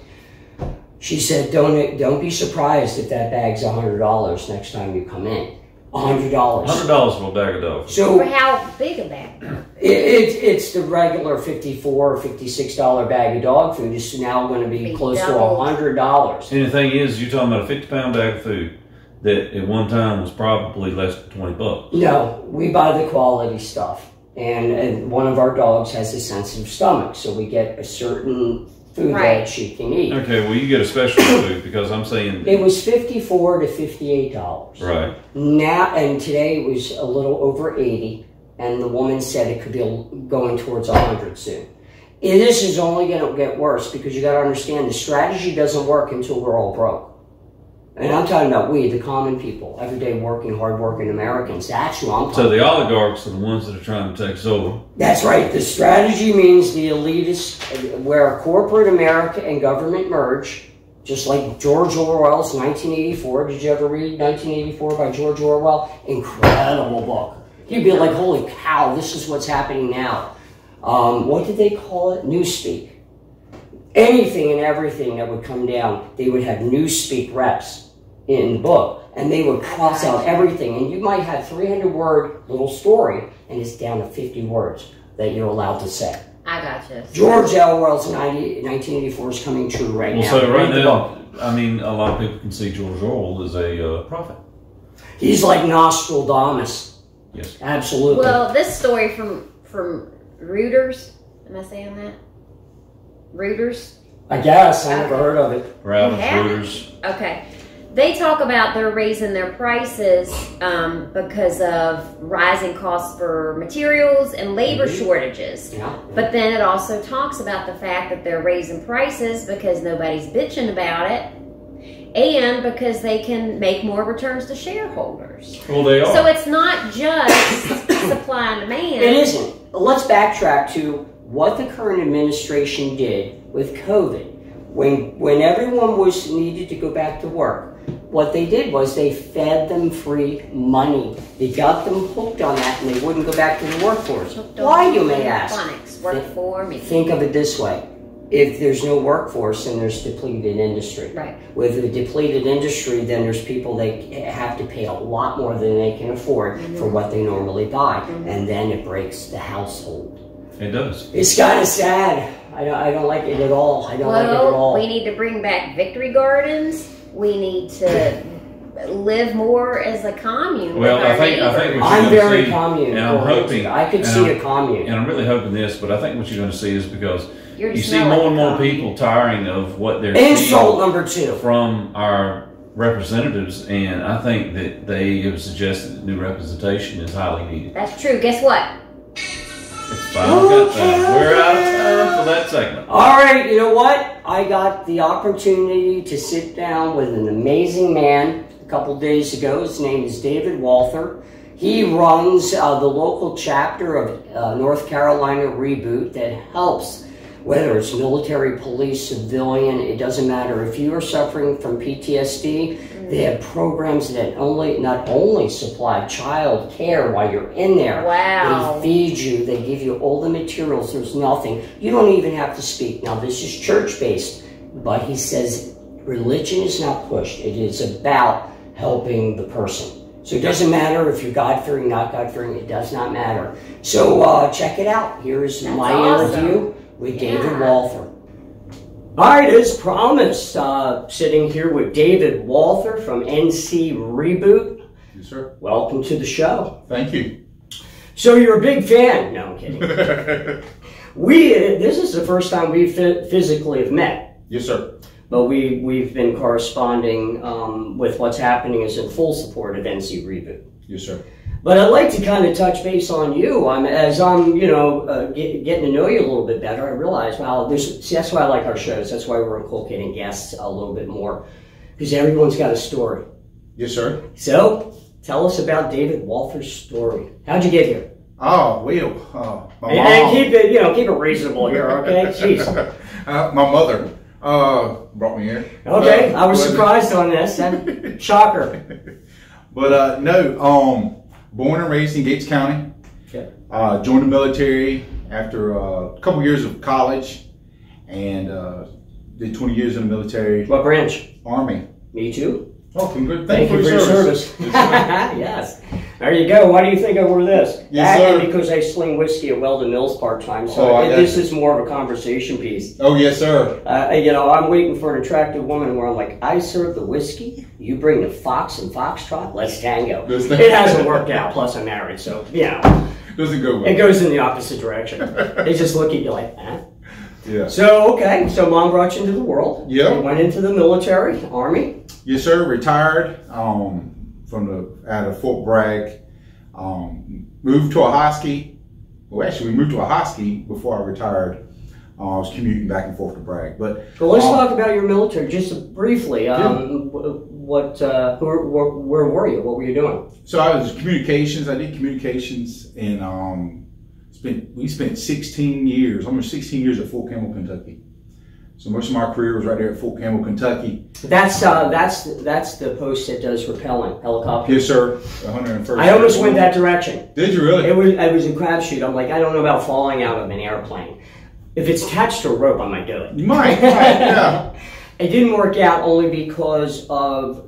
She said, don't be surprised if that bag's $100 next time you come in. $100. $100 for a bag of dog. So for how big a bag? It's the regular $54 or $56 bag of dog food. It's now going to be close to $100. And the thing is, you're talking about a 50-pound bag of food that at one time was probably less than $20. No, we buy the quality stuff. And one of our dogs has a sensitive stomach, so we get a certain food that she can eat. Okay, well, you get a special food because I'm saying... It was $54 to $58. Right. Now, and today it was a little over $80, and the woman said it could be going towards $100 soon. And this is only going to get worse because you got to understand the strategy doesn't work until we're all broke. And I'm talking about we, the common people, everyday working, hard-working Americans. That's who I'm talking about. So the oligarchs are the ones that are trying to take us over. That's right. The strategy means the elitists, where corporate America and government merge, just like George Orwell's 1984. Did you ever read 1984 by George Orwell? Incredible book. You'd be like, holy cow, this is what's happening now. What did they call it? Newspeak. Anything and everything that would come down, they would have Newspeak reps in the book, and they would cross out everything. And you might have 300-word little story, and it's down to 50 words that you're allowed to say. I gotcha. George Orwell's 1984 is coming true right now. So right now, I mean, a lot of people can see George Orwell as a prophet. He's like Nostradamus. Yes. Absolutely. Well, this story from Reuters, am I saying that? Reuters? I guess. I never heard of it. Reuters. Okay. They talk about they're raising their prices because of rising costs for materials and labor shortages. Yeah. But then it also talks about the fact that they're raising prices because nobody's bitching about it. and because they can make more returns to shareholders. Well, they are. So it's not just supply and demand. It isn't. Let's backtrack to what the current administration did with COVID. When everyone was needed to go back to work, what they did was they fed them free money. They got them hooked on that, and they wouldn't go back to the workforce. Why, you may ask? Work for me. Think of it this way. If there's no workforce, then there's depleted industry. Right. With a depleted industry, then there's people they have to pay a lot more than they can afford for what they normally buy. And then it breaks the household. It does. It's kind of sad. I don't like it at all. I don't like it at all. We need to bring back victory gardens. We need to live more as a commune. Well, I think what I'm you're very see, commune. and I'm hoping I could see a commune. And I'm really hoping this, but I think what you're going to see is because You see more and more people tiring of what they're Insult seeing number 2 from our representatives, and I think that they have suggested that new representation is highly needed. That's true. Guess what? It's final cut time. We're out of time for that segment. All right, you know what? I got the opportunity to sit down with an amazing man a couple days ago. His name is David Walther. He runs the local chapter of North Carolina Reboot that helps, whether it's military, police, civilian, it doesn't matter. If you are suffering from PTSD, they have programs that not only supply child care while you're in there. Wow. They feed you. They give you all the materials. There's nothing. You don't even have to speak. Now, this is church-based, but he says religion is not pushed. It is about helping the person. So it doesn't matter if you're God-fearing, not God-fearing. It does not matter. So check it out. Here's my interview with David Walther. All right, as promised, sitting here with David Walther from NC Reboot. Yes, sir. Welcome to the show. Thank you. So you're a big fan. No, I'm kidding. This is the first time we physically have met. Yes, sir. But we've been corresponding with what's happening is in full support of NC Reboot. Yes, sir. But I'd like to kind of touch base on you. As I'm getting to know you a little bit better, I realize, wow, that's why I like our shows. That's why we're inculcating guests a little bit more, because everyone's got a story. Yes, sir. So, tell us about David Walther's story. How'd you get here? Oh, well, my and mom. keep it reasonable here, okay? Jeez. My mother brought me here. Okay, I was surprised on this. Shocker. But no, born and raised in Gates County. Okay. Joined the military after a couple years of college, and did 20 years in the military. What branch? Army. Me too. Oh, good. Thank you for your service. Yes. There you go. Why do you think I wore this? Yes, sir. And because I sling whiskey at Weldon Mills part-time, so this is more of a conversation piece. Oh, yes, sir. I'm waiting for an attractive woman where I'm like, I serve the whiskey, you bring the fox and foxtrot, let's tango. It hasn't worked out, plus I'm married, so, Doesn't go well. It goes in the opposite direction. They just look at you like, huh? Yeah. So, okay, so mom brought you into the world. Yeah. You went into the military, Army. Yes, sir. Retired out of Fort Bragg. Moved to a Hosky. Well, actually, we moved to a Hosky before I retired. I was commuting back and forth to Bragg. But let's talk about your military just briefly. Where were you? What were you doing? So I was communications. I did communications, and we spent 16 years, almost 16 years at Fort Campbell, Kentucky. So most of my career was right there at Fort Campbell, Kentucky. That's the post that does rappelling, helicopter. Yes, sir. 101st. I almost went that direction. Did you really? It was a crapshoot. I'm like, I don't know about falling out of an airplane. If it's attached to a rope, I might do it. You might, yeah. It didn't work out only because of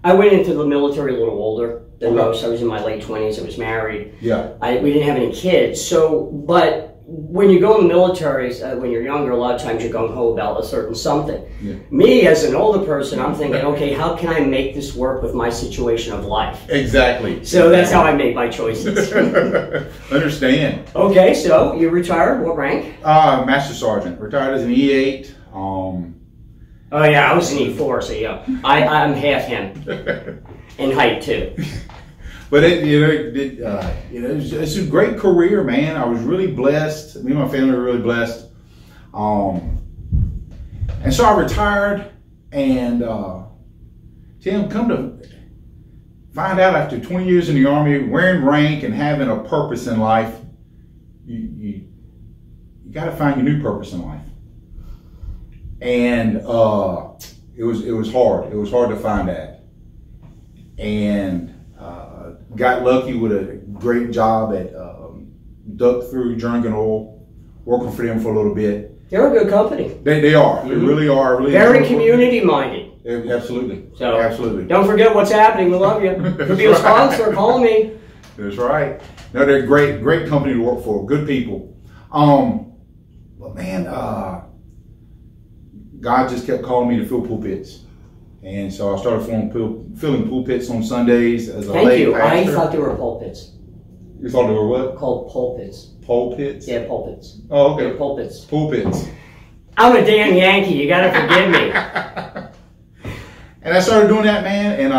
I went into the military a little older than most. I was in my late 20s. I was married. Yeah. We didn't have any kids. So, but when you go in the military, when you're younger, a lot of times you're gung ho about a certain something. Yeah. Me, as an older person, I'm thinking, okay, how can I make this work with my situation of life? Exactly. So that's how I make my choices. Understand. Okay, so you retired. What rank? Master Sergeant. Retired as an E8. Oh yeah, I was an E4, so yeah, I'm half him in height too. But it's a great career, man. I was really blessed. Me and my family were really blessed. And so I retired, And Tim, come to find out after 20 years in the Army, wearing rank and having a purpose in life, you got to find your new purpose in life. And it was hard. It was hard to find that. And got lucky with a great job at Duck Through Jernigan Oil, working for them for a little bit. They're a good company. They are. Mm-hmm. They really are. Really very community minded. Absolutely. So absolutely. Don't forget what's happening. We love you. Could be a sponsor. Call me. That's right. No, they're a great company to work for. Good people. But man, God just kept calling me to fill pulpits. And so I started filling pulpits on Sundays as a lay pastor. Thank you. I thought they were pulpits. You thought they were what? Called pulpits. Pulpits? Yeah, pulpits. Oh, okay. They're pulpits. Pulpits. I'm a damn Yankee. You got to forgive me. And I started doing that, man, and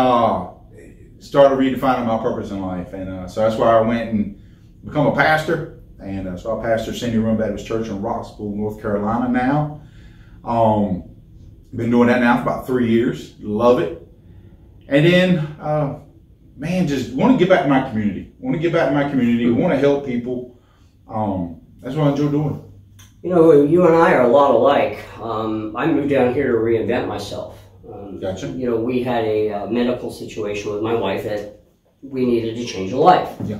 started redefining my purpose in life. And so that's why I went and become a pastor. And so I pastor Cindy Run Baptist Church in Roxville, North Carolina now. Been doing that now for about 3 years. Love it. And then, man, just want to get back to my community. Want to get back to my community. Want to help people. That's what I enjoy doing. You know, you and I are a lot alike. I moved down here to reinvent myself. Gotcha. You know, we had a medical situation with my wife that we needed to change a life. Yeah.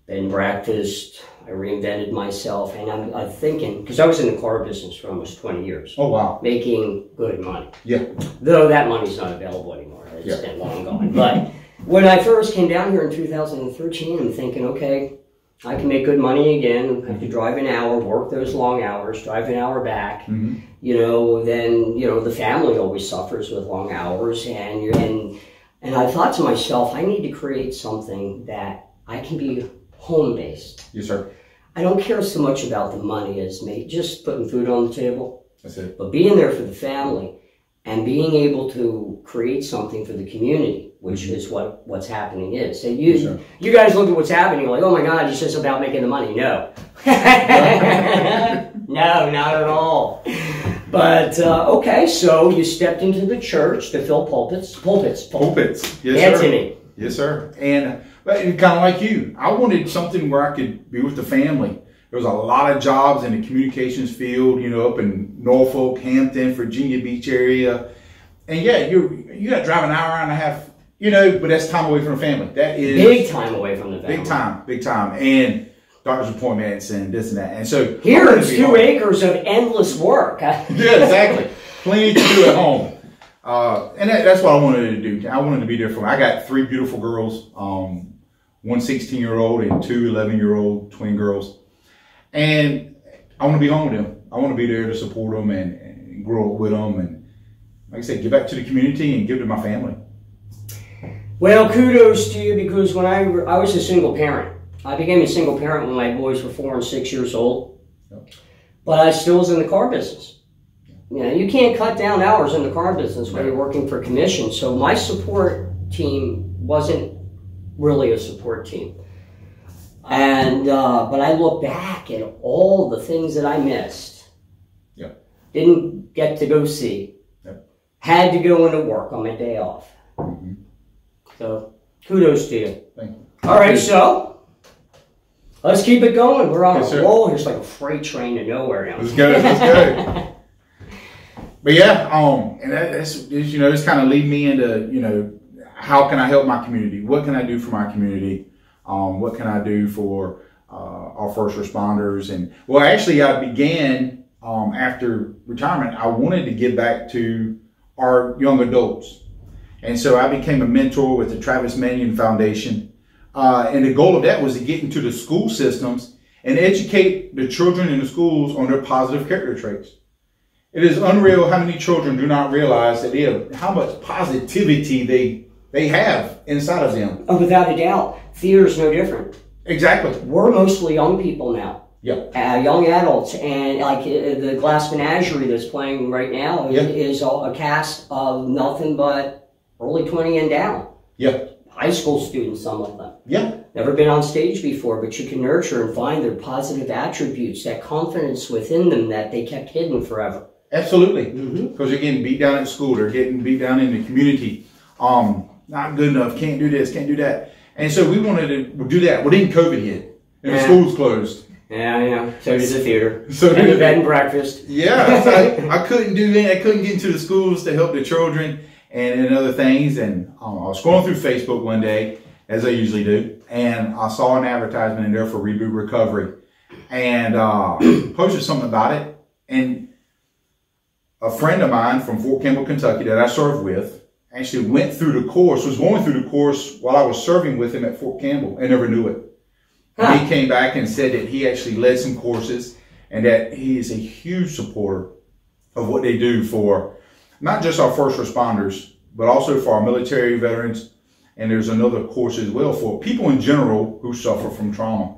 Been breakfast. I reinvented myself, and I'm thinking, because I was in the car business for almost 20 years. Oh, wow. Making good money. Yeah. Though that money's not available anymore. It's been long gone. But when I first came down here in 2013, I'm thinking, okay, I can make good money again. I have to drive an hour, work those long hours, drive an hour back. Mm-hmm. You know, then, you know, the family always suffers with long hours. And I thought to myself, I need to create something that I can be home-based. Yes, sir. I don't care so much about the money as me, just putting food on the table. That's it. But being there for the family and being able to create something for the community, which is what's happening is. So you guys look at what's happening, like, oh my God, it's just about making the money. No. No, not at all. But, okay, so you stepped into the church to fill pulpits. Yes, Anthony. sir. Yes, sir. And kind of like you, I wanted something where I could be with the family. There was a lot of jobs in the communications field, you know, up in Norfolk, Hampton, Virginia Beach area. And yeah, you got to drive an hour and a half, you know, but that's time away from the family. That is big time away from the family. Big time. And doctor's appointments and this and that. And so here is 2 acres of endless work. Yeah, exactly. Plenty to do at home. And that's what I wanted to do. I wanted to be there for them. I got 3 beautiful girls, one 16-year-old and 2 11-year-old twin girls. And I want to be home with them. I want to be there to support them and grow up with them. And like I said, give back to the community and give to my family. Well, kudos to you, because when I was a single parent. I became a single parent when my boys were 4 and 6 years old. Yep. But I still was in the car business. You know, you can't cut down hours in the car business when you're working for commission. So my support team wasn't really a support team. And but I look back at all the things that I missed. Yep. Didn't get to go see. Yep. Had to go into work on my day off. Mm-hmm. So kudos to you. Thank you. All right, so let's keep it going. We're on Yes, a roll. Here's like a freight train to nowhere now. Let's go. But yeah, and that's you know, it's kind of lead me into, you know, how can I help my community? What can I do for my community? What can I do for our first responders? And well, actually, I began after retirement. I wanted to give back to our young adults, and so I became a mentor with the Travis Manion Foundation. And the goal of that was to get into the school systems and educate the children in the schools on their positive character traits. It is unreal how many children do not realize that they have, how much positivity they have inside of them. Oh, without a doubt. Theater's no different. Exactly. We're mostly young people now. Yep. Young adults. And like the Glass Menagerie that's playing right now is a cast of nothing but early 20 and down. Yep. High school students, some of them. Yeah. Never been on stage before, but you can nurture and find their positive attributes, that confidence within them that they kept hidden forever. Absolutely, because they're getting beat down at school. They're getting beat down in the community. Not good enough. Can't do this. Can't do that. And so we wanted to do that. Well, then COVID hit, and the schools closed. Yeah. So did the theater. So and the bed and breakfast. Yeah. So I couldn't do that. I couldn't get into the schools to help the children and other things. And I was scrolling through Facebook one day, as I usually do, and I saw an advertisement in there for Reboot Recovery, and posted something about it. And a friend of mine from Fort Campbell, Kentucky, that I served with, actually went through the course, was going through the course while I was serving with him at Fort Campbell, and never knew it. And he came back and said that he actually led some courses, and that he is a huge supporter of what they do for not just our first responders, but also for our military veterans. And there's another course as well for people in general who suffer from trauma.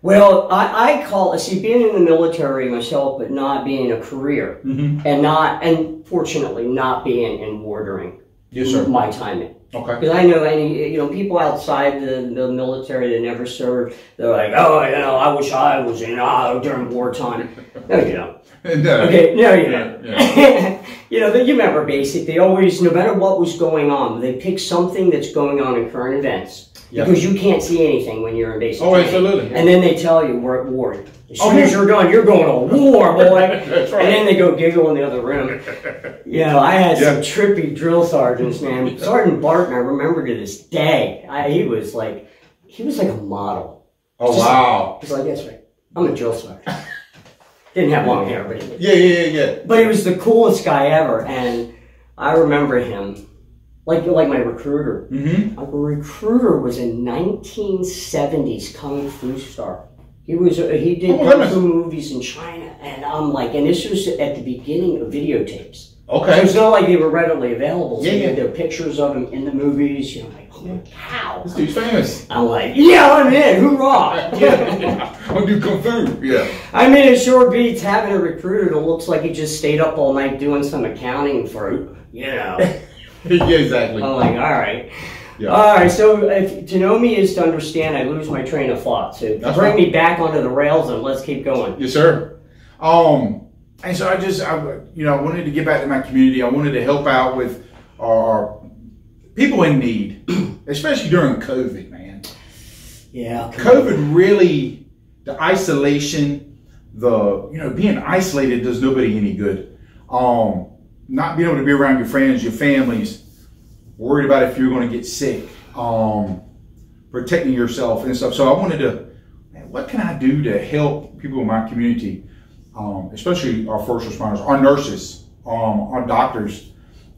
Well, I call it, see, being in the military myself, but not being a career, and fortunately not being in wardering. Yes, sir. My time in. Okay. Because I know people outside the military that never served, they're like, oh, I wish I was in during wartime. No, you don't. No. Okay, no, you don't. Yeah. You remember basic. They always, no matter what was going on, they pick something that's going on in current events. Because you can't see anything when you're in basic training. Absolutely. And then they tell you we're at war. As soon as you're done, you're going to war, boy. That's right. And then they go giggle in the other room. I had some trippy drill sergeants, man. Sergeant Barton, I remember to this day. He was like a model. Oh, wow. He's like, that's right. I'm a drill sergeant. Didn't have long hair, but he did. Yeah. But he was the coolest guy ever. And I remember him. Like my recruiter. My recruiter was a 1970s kung fu star. He did kung fu movies in China, and I'm like, and this was at the beginning of videotapes. Okay. So it's not like they were readily available. So Yeah. there are pictures of him in the movies. Like, oh cow. This dude's famous. I'm like, yeah, I'm in. Hoorah! I'm gonna do kung fu. Yeah. I mean, it sure beats having a recruiter that looks like he just stayed up all night doing some accounting for, Yeah, exactly. I'm like, all right. Yeah. All right, so to know me is to understand I lose my train of thought. So bring me back onto the rails and let's keep going. Yes, sir. And so I wanted to get back to my community. I wanted to help out with our people in need, especially during COVID, man. Yeah. COVID really, the isolation, being isolated does nobody any good. Not being able to be around your friends, your families, worried about if you're going to get sick, protecting yourself and stuff. So I wanted to, what can I do to help people in my community, especially our first responders, our nurses, our doctors,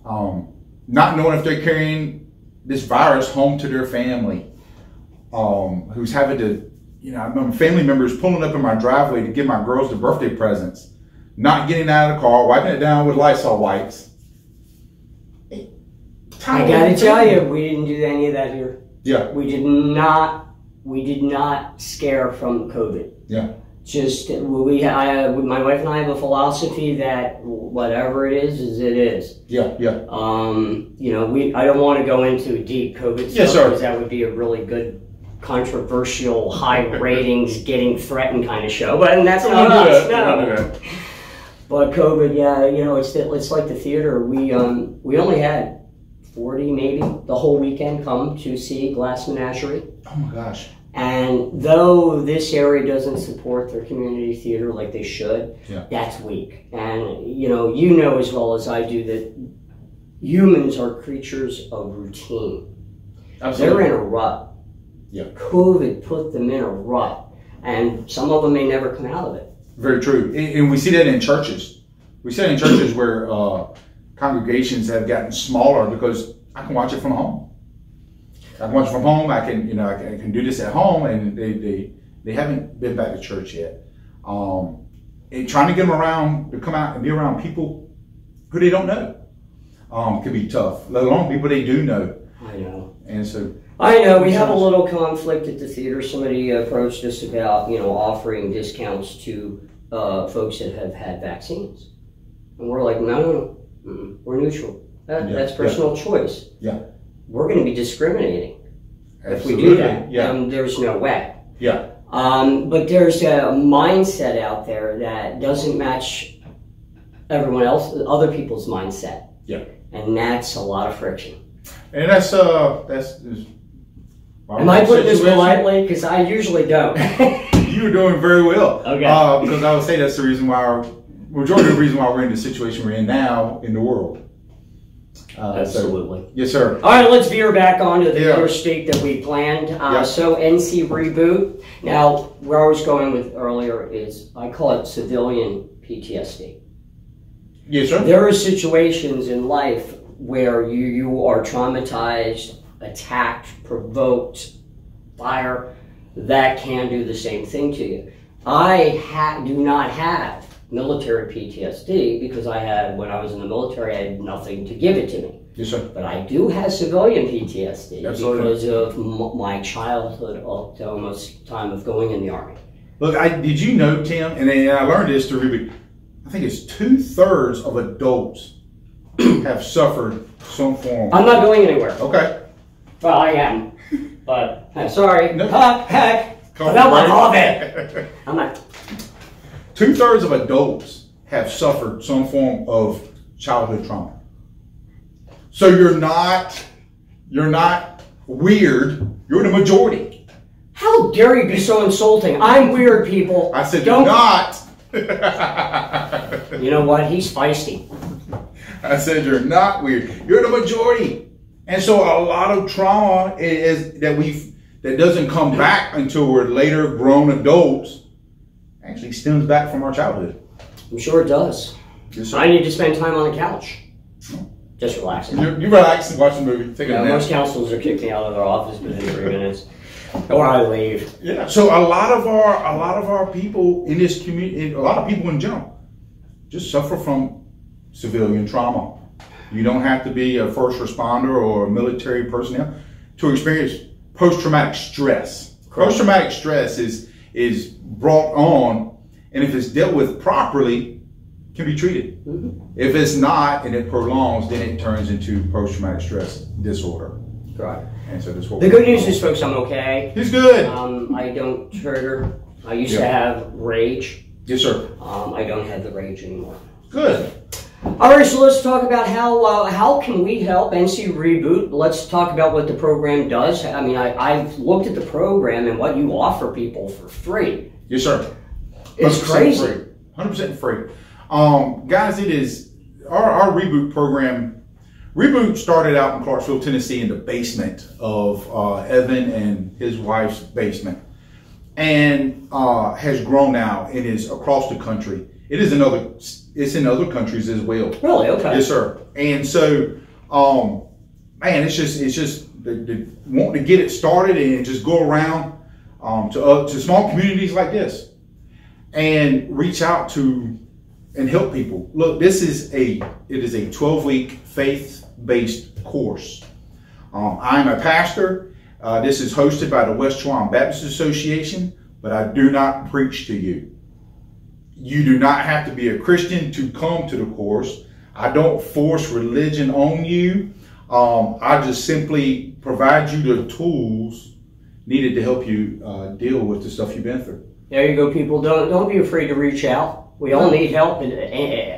not knowing if they're carrying this virus home to their family, who's having to, I remember family members pulling up in my driveway to give my girls the birthday presents, not getting out of the car, wiping it down with Lysol wipes. I gotta tell you, we didn't do any of that here. Yeah. We did not scare from COVID. Yeah. Just my wife and I have a philosophy that whatever it is it is. Yeah. I don't want to go into a deep COVID stuff because that would be a really good controversial, high ratings, getting threatened kind of show. But that's not us. No. But COVID, it's like the theater. We only had 40 maybe the whole weekend come to see Glass Menagerie. Oh my gosh. And though this area doesn't support their community theater like they should, that's weak. And you know as well as I do that humans are creatures of routine. Absolutely. They're in a rut. Yeah. COVID put them in a rut, and some of them may never come out of it. Very true. And we see that in churches. We see that in churches where congregations have gotten smaller because I can watch it from home. I can watch it from home. I can do this at home, and they haven't been back to church yet. And trying to get them around to come out and be around people who they don't know can be tough. Let alone people they do know. I know. And so I know we have a little conflict at the theater. Somebody approached us about offering discounts to folks that have had vaccines, and we're like, no, we're neutral. That's personal choice. Yeah. We're going to be discriminating if we Absolutely. do that. Yeah. There's no way. Yeah. But there's a mindset out there that doesn't match everyone else, other people's mindset. Yeah. And that's a lot of friction. And that's Am I putting this politely? Because I usually don't. You were doing very well. Okay. Because I would say that's the reason why, majority of the reason why we're in the situation we're in now in the world. Absolutely. Yes, sir. All right, let's veer back onto the first state that we planned. So NC Reboot. Now, where I was going with earlier is, I call it civilian PTSD. Yes, sir. There are situations in life where you are traumatized, attacked, provoked, fire, that can do the same thing to you. I do not have military PTSD because when I was in the military, I had nothing to give it to me. Yes, sir. But I do have civilian PTSD Absolutely. because of my childhood up to almost time of going in the Army. Look, did you know, Tim, and I learned this through Reboot, I think it's 2/3 of adults have suffered some form. I'm not going anywhere. Okay. Well, I am. But, sorry. No. Heck. I felt my coffee. I'm not. 2/3 of adults have suffered some form of childhood trauma. So you're not weird. You're the majority. How dare you be so insulting? I'm weird, people. I said Don't. you're not. You know what? He's feisty. I said you're not weird. You're the majority. And so a lot of trauma that doesn't come back until we're later grown adults actually stems back from our childhood. I'm sure it does. Yes, sir. I need to spend time on the couch. Just relaxing. You relax and watch a movie. Take a nap. Most counselors are kicking me out of their office within 3 minutes. Or I leave. Yeah. So a lot of our people in this community, a lot of people in general, just suffer from civilian trauma. You don't have to be a first responder or a military personnel to experience post-traumatic stress. Post-traumatic stress is brought on, and if it's dealt with properly, can be treated. Mm-hmm. If it's not and it prolongs, then it turns into post-traumatic stress disorder. Right. And so that's what the good news is, folks, I'm okay. He's good. I don't trigger. I used to have rage. Yes, sir. I don't have the rage anymore. Good. All right, so let's talk about how can we help NC Reboot. Let's talk about what the program does. I mean, I've looked at the program and what you offer people for free. Yes, sir. It's crazy. Free. 100% free. Guys, it is our Reboot program. Reboot started out in Clarksville, Tennessee, in the basement of Evan and his wife's basement, and has grown now and is across the country. It's in other countries as well. Really? Okay. Yes, sir. And so, man, it's just the wanting to get it started and just go around to small communities like this and reach out to and help people. Look, it is a 12-week faith-based course. I'm a pastor. This is hosted by the West Chowan Baptist Association, but I do not preach to you. You do not have to be a Christian to come to the course. I don't force religion on you. I just simply provide you the tools needed to help you deal with the stuff you've been through. There you go, people. Don't be afraid to reach out. We all need help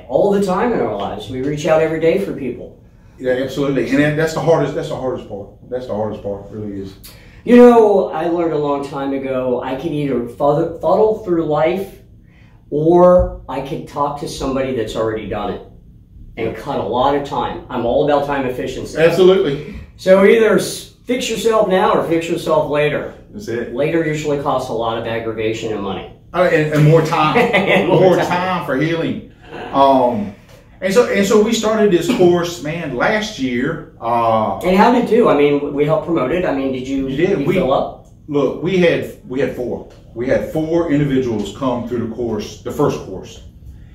all the time in our lives. We reach out every day for people. Yeah, absolutely. And that's the hardest part. That's the hardest part, it really is. You know, I learned a long time ago, I can either fuddle through life, or I could talk to somebody that's already done it and cut a lot of time. I'm all about time efficiency. Absolutely. So either fix yourself now or fix yourself later. That's it. Later usually costs a lot of aggravation and money. And more time. And more time for healing. And so we started this course, man, last year. And how did it do? I mean, we helped promote it. I mean, did you fill up? Look, we had 4. We had 4 individuals come through the course, the first course.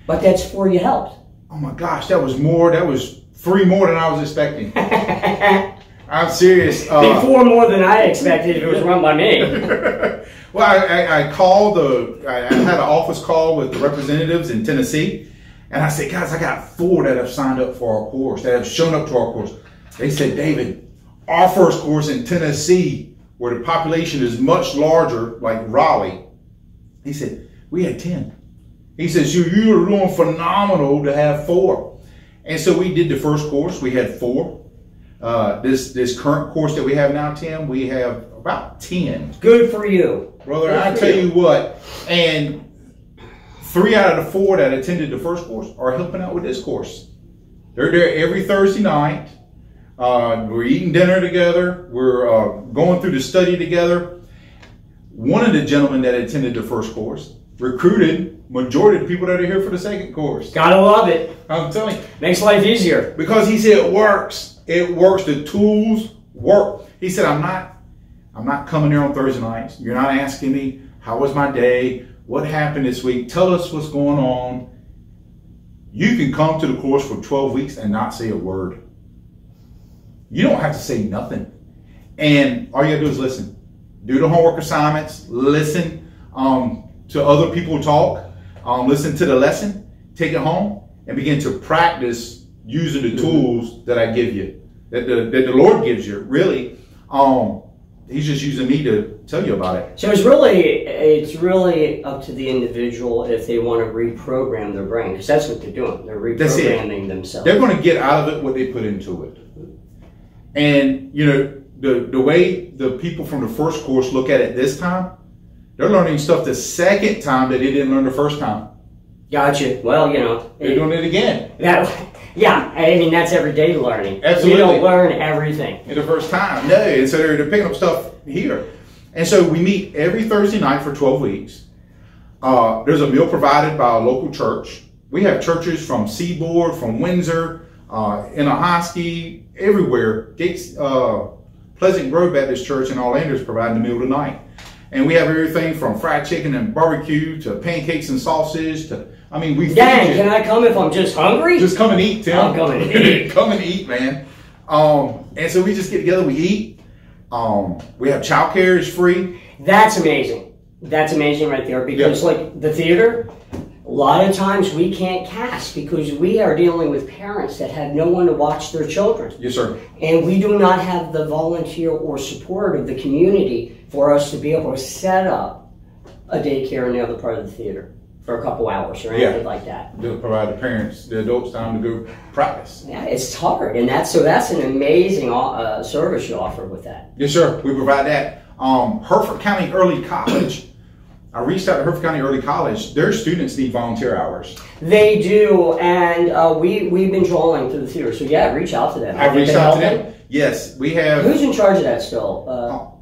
But that's 4 you helped. Oh my gosh, that was more. That was 3 more than I was expecting. I'm serious. 4 more than I expected if it was run by me. Well, I called I had an office call with the representatives in Tennessee, and I said, guys, I got 4 that have signed up for our course, that have shown up to our course. They said, David, our first course in Tennessee, where the population is much larger, like Raleigh, he said, we had 10. He says, you're doing phenomenal to have 4. And so we did the first course. We had 4. This current course that we have now, Tim, we have about 10. Good for you. Brother, I tell you what, and 3 out of the 4 that attended the first course are helping out with this course. They're there every Thursday night. We're eating dinner together. We're going through the study together. One of the gentlemen that attended the first course recruited majority of the people that are here for the second course. Gotta love it. I'm telling you. Makes life easier. Because he said it works. It works. The tools work. He said, I'm not coming here on Thursday nights. You're not asking me, how was my day? What happened this week? Tell us what's going on. You can come to the course for 12 weeks and not say a word. You don't have to say nothing. And all you have to do is listen. Do the homework assignments. Listen to other people talk. Listen to the lesson. Take it home and begin to practice using the tools that I give you, that the Lord gives you, really. He's just using me to tell you about it. So it's really up to the individual if they want to reprogram their brain, because that's what they're doing. They're reprogramming themselves. They're going to get out of it what they put into it. And you know, the way the people from the first course look at it this time, they're learning stuff the second time that they didn't learn the first time. Gotcha. Well, you know, they're doing it again. Yeah, I mean, that's everyday learning. Absolutely. You don't learn everything in the first time. No, and so they're picking up stuff here. And so we meet every Thursday night for 12 weeks. There's a meal provided by a local church. We have churches from Seaboard, from Windsor, in Ahoskie, everywhere. Gates, Pleasant Grove Baptist Church in Orlando is providing the meal tonight. And we have everything from fried chicken and barbecue to pancakes and sausage to, I mean, we Dang, can I come if I'm just hungry? Just come and eat, Tim. I'm coming to eat. Come and eat, man. And so we just get together, we eat. We have childcare is free. That's amazing. That's amazing right there, because like the theater, a lot of times we can't cast because we are dealing with parents that have no one to watch their children. Yes, sir. And we do not have the volunteer or support of the community for us to be able to set up a daycare in the other part of the theater for a couple hours or anything like that. To provide the parents, the adults, time to go practice. Yeah, it's hard, and that's an amazing service you offer with that. Yes, sir. We provide that. Hertford County Early College. I reached out to Hertford County Early College. Their students need volunteer hours. They do, and we've been drawing to the theater. So yeah, reach out to them. I've reached out to them. Yes, we have. Who's in charge of that still?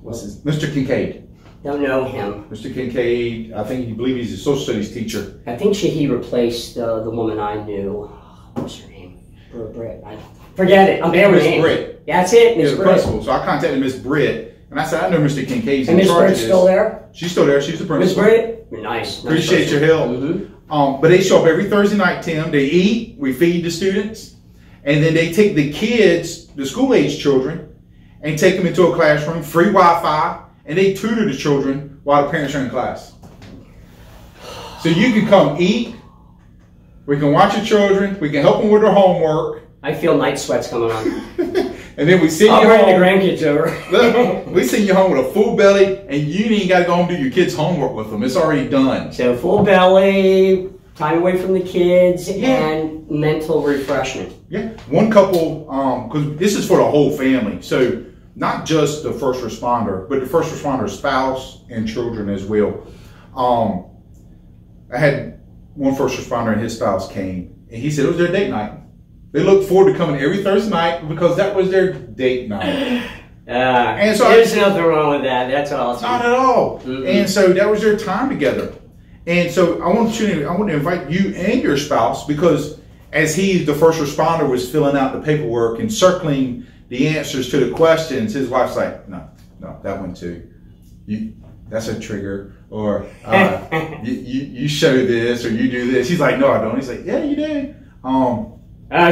What's his? Mr. Kincaid. Don't know him. Mr. Kincaid, I believe he's a social studies teacher. I think he replaced the woman I knew. What's her name? Britt. Forget it. I'm bad with names. Miss Britt. That's it, Miss Britt. Principal. So I contacted Miss Britt, and I said, I know Mr. Kincaid's in charge of this. And Miss Britt's still there? She's still there. She's the principal. Miss Britt? You're nice. Appreciate your help. Mm-hmm. But they show up every Thursday night, Tim. They eat. We feed the students. And then they take the kids, the school-age children, and take them into a classroom, free Wi-Fi, and they tutor the children while the parents are in class. So you can come eat. We can watch your children. We can help them with their homework. I feel night sweats coming on. And then we send you home. I'll bring the grandkids over. Look, we send you home with a full belly, and you ain't got to go home and do your kids' homework with them. It's already done. So full belly, time away from the kids, and mental refreshment. Yeah. One couple, because this is for the whole family. So not just the first responder, but the first responder's spouse and children as well. I had one first responder and his spouse came, and he said it was their date night. They looked forward to coming every Thursday night because that was their date night. And so there's nothing wrong with that. That's awesome. Not at all. Mm-hmm. And so that was their time together. And so I want to invite you and your spouse, because as the first responder, was filling out the paperwork and circling the answers to the questions, his wife's like, no, that one too. That's a trigger. Or you show this or you do this. He's like, no, I don't. He's like, yeah, you do.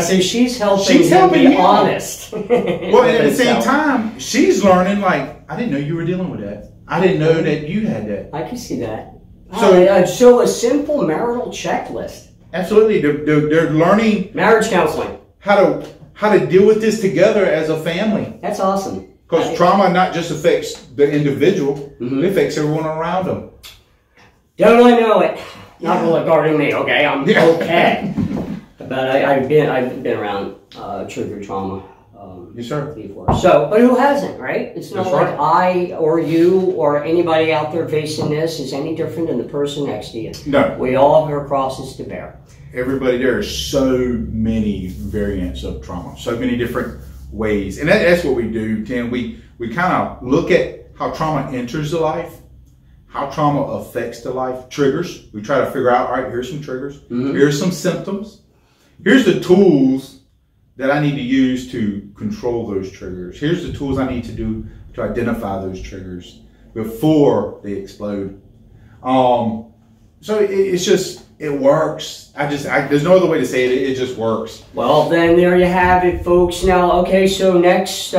So she's helping him be honest. Well, and at the same time, she's learning, like, I didn't know you were dealing with that. I didn't know that you had that. I can see that. So a simple marital checklist. Absolutely. They're learning marriage counseling. How to deal with this together as a family. That's awesome. Because trauma not just affects the individual, it affects everyone around them. Don't I know it? Not regarding me, okay? I'm okay. But I've been around trigger trauma. Yes, sir. Before. So, but who hasn't, right? It's not like I or you or anybody out there facing this is any different than the person next to you. No. We all have our crosses to bear. Everybody, there are so many variants of trauma, so many different ways. And that's what we do, Tim. We kind of look at how trauma enters the life, how trauma affects the life, triggers. We try to figure out, all right, here's some triggers. Here's some symptoms. Here's the tools that I need to use to control those triggers. Here's the tools I need to do to identify those triggers before they explode. So it's just, it works. There's no other way to say it. It just works. Well, then there you have it, folks. Now, okay, so next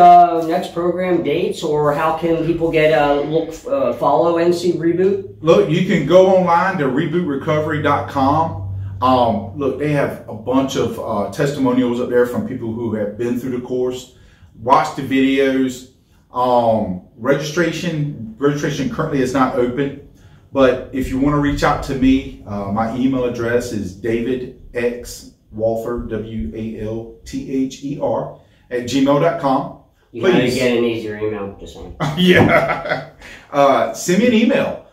program dates, or how can people get follow NC Reboot? Look, you can go online to rebootrecovery.com. Look, they have a bunch of testimonials up there from people who have been through the course. Watch the videos. Registration currently is not open, but if you want to reach out to me, my email address is davidxwalther, WALTHER, @gmail.com. You gotta get an easier email, just saying. Yeah. Send me an email.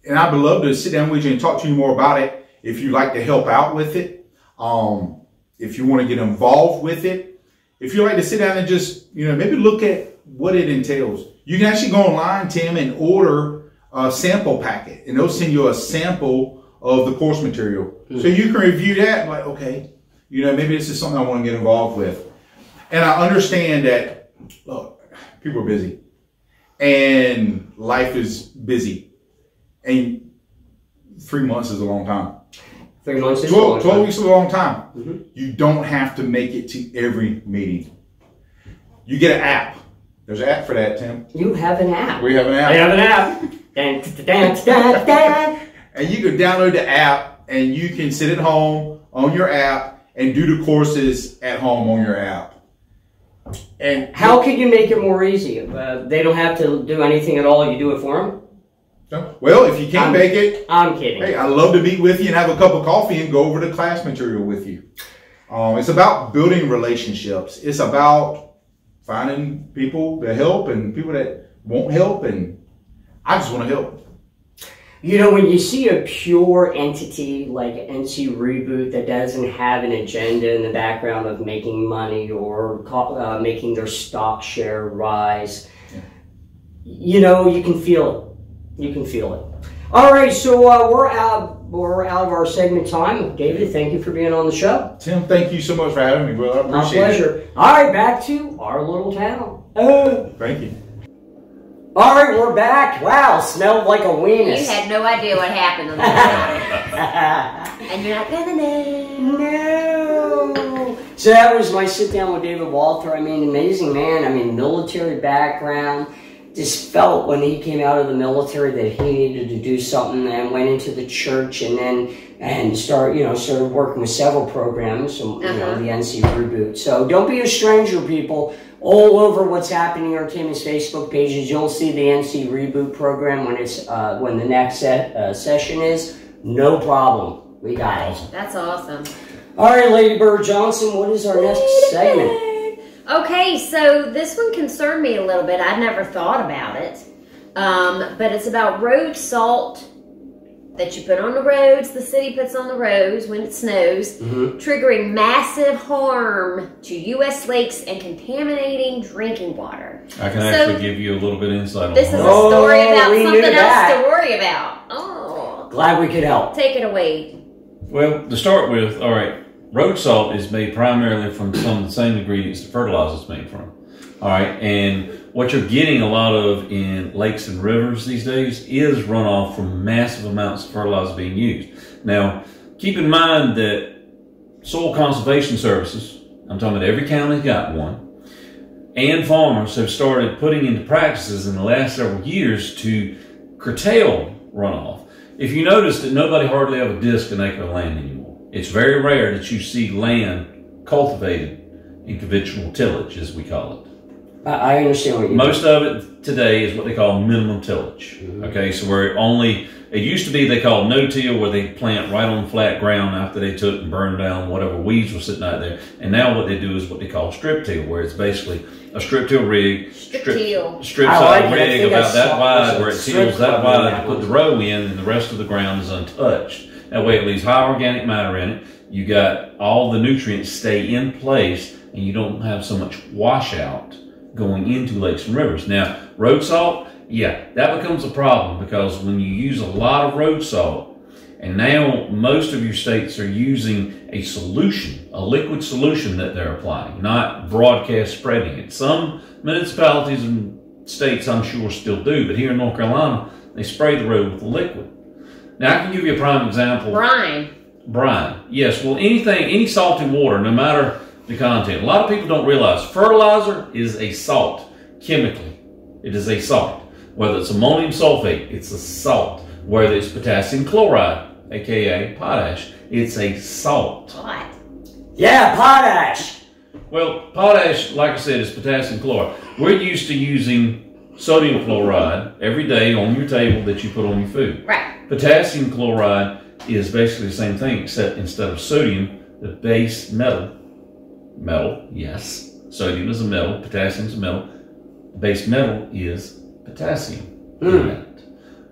And I would love to sit down with you and talk to you more about it. If you'd like to help out with it, if you want to get involved with it, if you like to sit down and just, maybe look at what it entails. You can actually go online, Tim, and order a sample packet, and they'll send you a sample of the course material. So you can review that and like, okay, maybe this is something I want to get involved with. And I understand that, look, people are busy and life is busy. And 3 months is a long time. 3 months is 12 weeks is a long time. You don't have to make it to every meeting. You get an app. There's an app for that, Tim. You have an app. We have an app. I have an app. And you can download the app and you can sit at home on your app and do the courses at home on your app. And how can you make it more easy? They don't have to do anything at all. You do it for them? Well, if you can't make it, I'm kidding. Hey, I'd love to meet with you and have a cup of coffee and go over the class material with you. It's about building relationships. It's about finding people to help and people that won't help, and I just want to help. When you see a pure entity like NC Reboot that doesn't have an agenda in the background of making money or making their stock share rise, you can feel it. You can feel it. All right, so we're out of our segment time. David, thank you for being on the show. Tim, thank you so much for having me, brother. I appreciate My pleasure. it. All right, back to our little town. Thank you. All right, we're back. Wow, smelled like a weenus. You had no idea what happened on that. And you're not gonna know. No. So that was my sit down with David Walther. I mean, amazing man. I mean, military background. Just felt when he came out of the military that he needed to do something, and went into the church and started working with several programs, the NC Reboot. So don't be a stranger, people. All over what's happening on Tim's Facebook pages, you'll see the NC Reboot program when the next session is. No problem. We got it. That's awesome. All right, Lady Bird Johnson, what is our next segment? Okay, so this one concerned me a little bit. I'd never thought about it. But it's about road salt that you put on the roads, the city puts on the roads when it snows, triggering massive harm to U.S. lakes and contaminating drinking water. I can actually give you a little bit of insight on this is a story about something else to worry about. Oh. Glad we could help. Take it away. Well, to start with, all right, road salt is made primarily from some of the same ingredients that fertilizer is made from. All right, and what you're getting a lot of in lakes and rivers these days is runoff from massive amounts of fertilizer being used. Now, keep in mind that Soil Conservation Services, I'm talking about every county's got one, and farmers have started putting into practices in the last several years to curtail runoff. If you notice that nobody hardly ever discs an acre of land anymore. It's very rare that you see land cultivated in conventional tillage, as we call it. I understand what you mean. Most of it today is what they call minimum tillage. Okay, so where it used to be they called no-till, where they plant right on flat ground after they took and burned down whatever weeds were sitting out there. And now what they do is what they call strip till, where it's basically a strip till rig, strips out a rig about that wide, where it tills that wide to put the row in, and the rest of the ground is untouched. That way it leaves high organic matter in it. You got all the nutrients stay in place, and you don't have so much washout going into lakes and rivers. Now, road salt, yeah, that becomes a problem, because when you use a lot of road salt, and now most of your states are using a solution, a liquid solution that they're applying, not broadcast spreading it. Some municipalities and states, I'm sure, still do, but here in North Carolina, they spray the road with the liquid. Now, I can give you a prime example. Brine. Yes, well, any salty water, no matter the content. A lot of people don't realize fertilizer is a salt, chemically. It is a salt. Whether it's ammonium sulfate, it's a salt. Whether it's potassium chloride, aka potash, it's a salt. What? Yeah, potash. Well, potash, like I said, is potassium chloride. We're used to using sodium chloride every day on your table that you put on your food. Right. Potassium chloride is basically the same thing, except instead of sodium, the base metal, yes, sodium is a metal, potassium is a metal, base metal is potassium.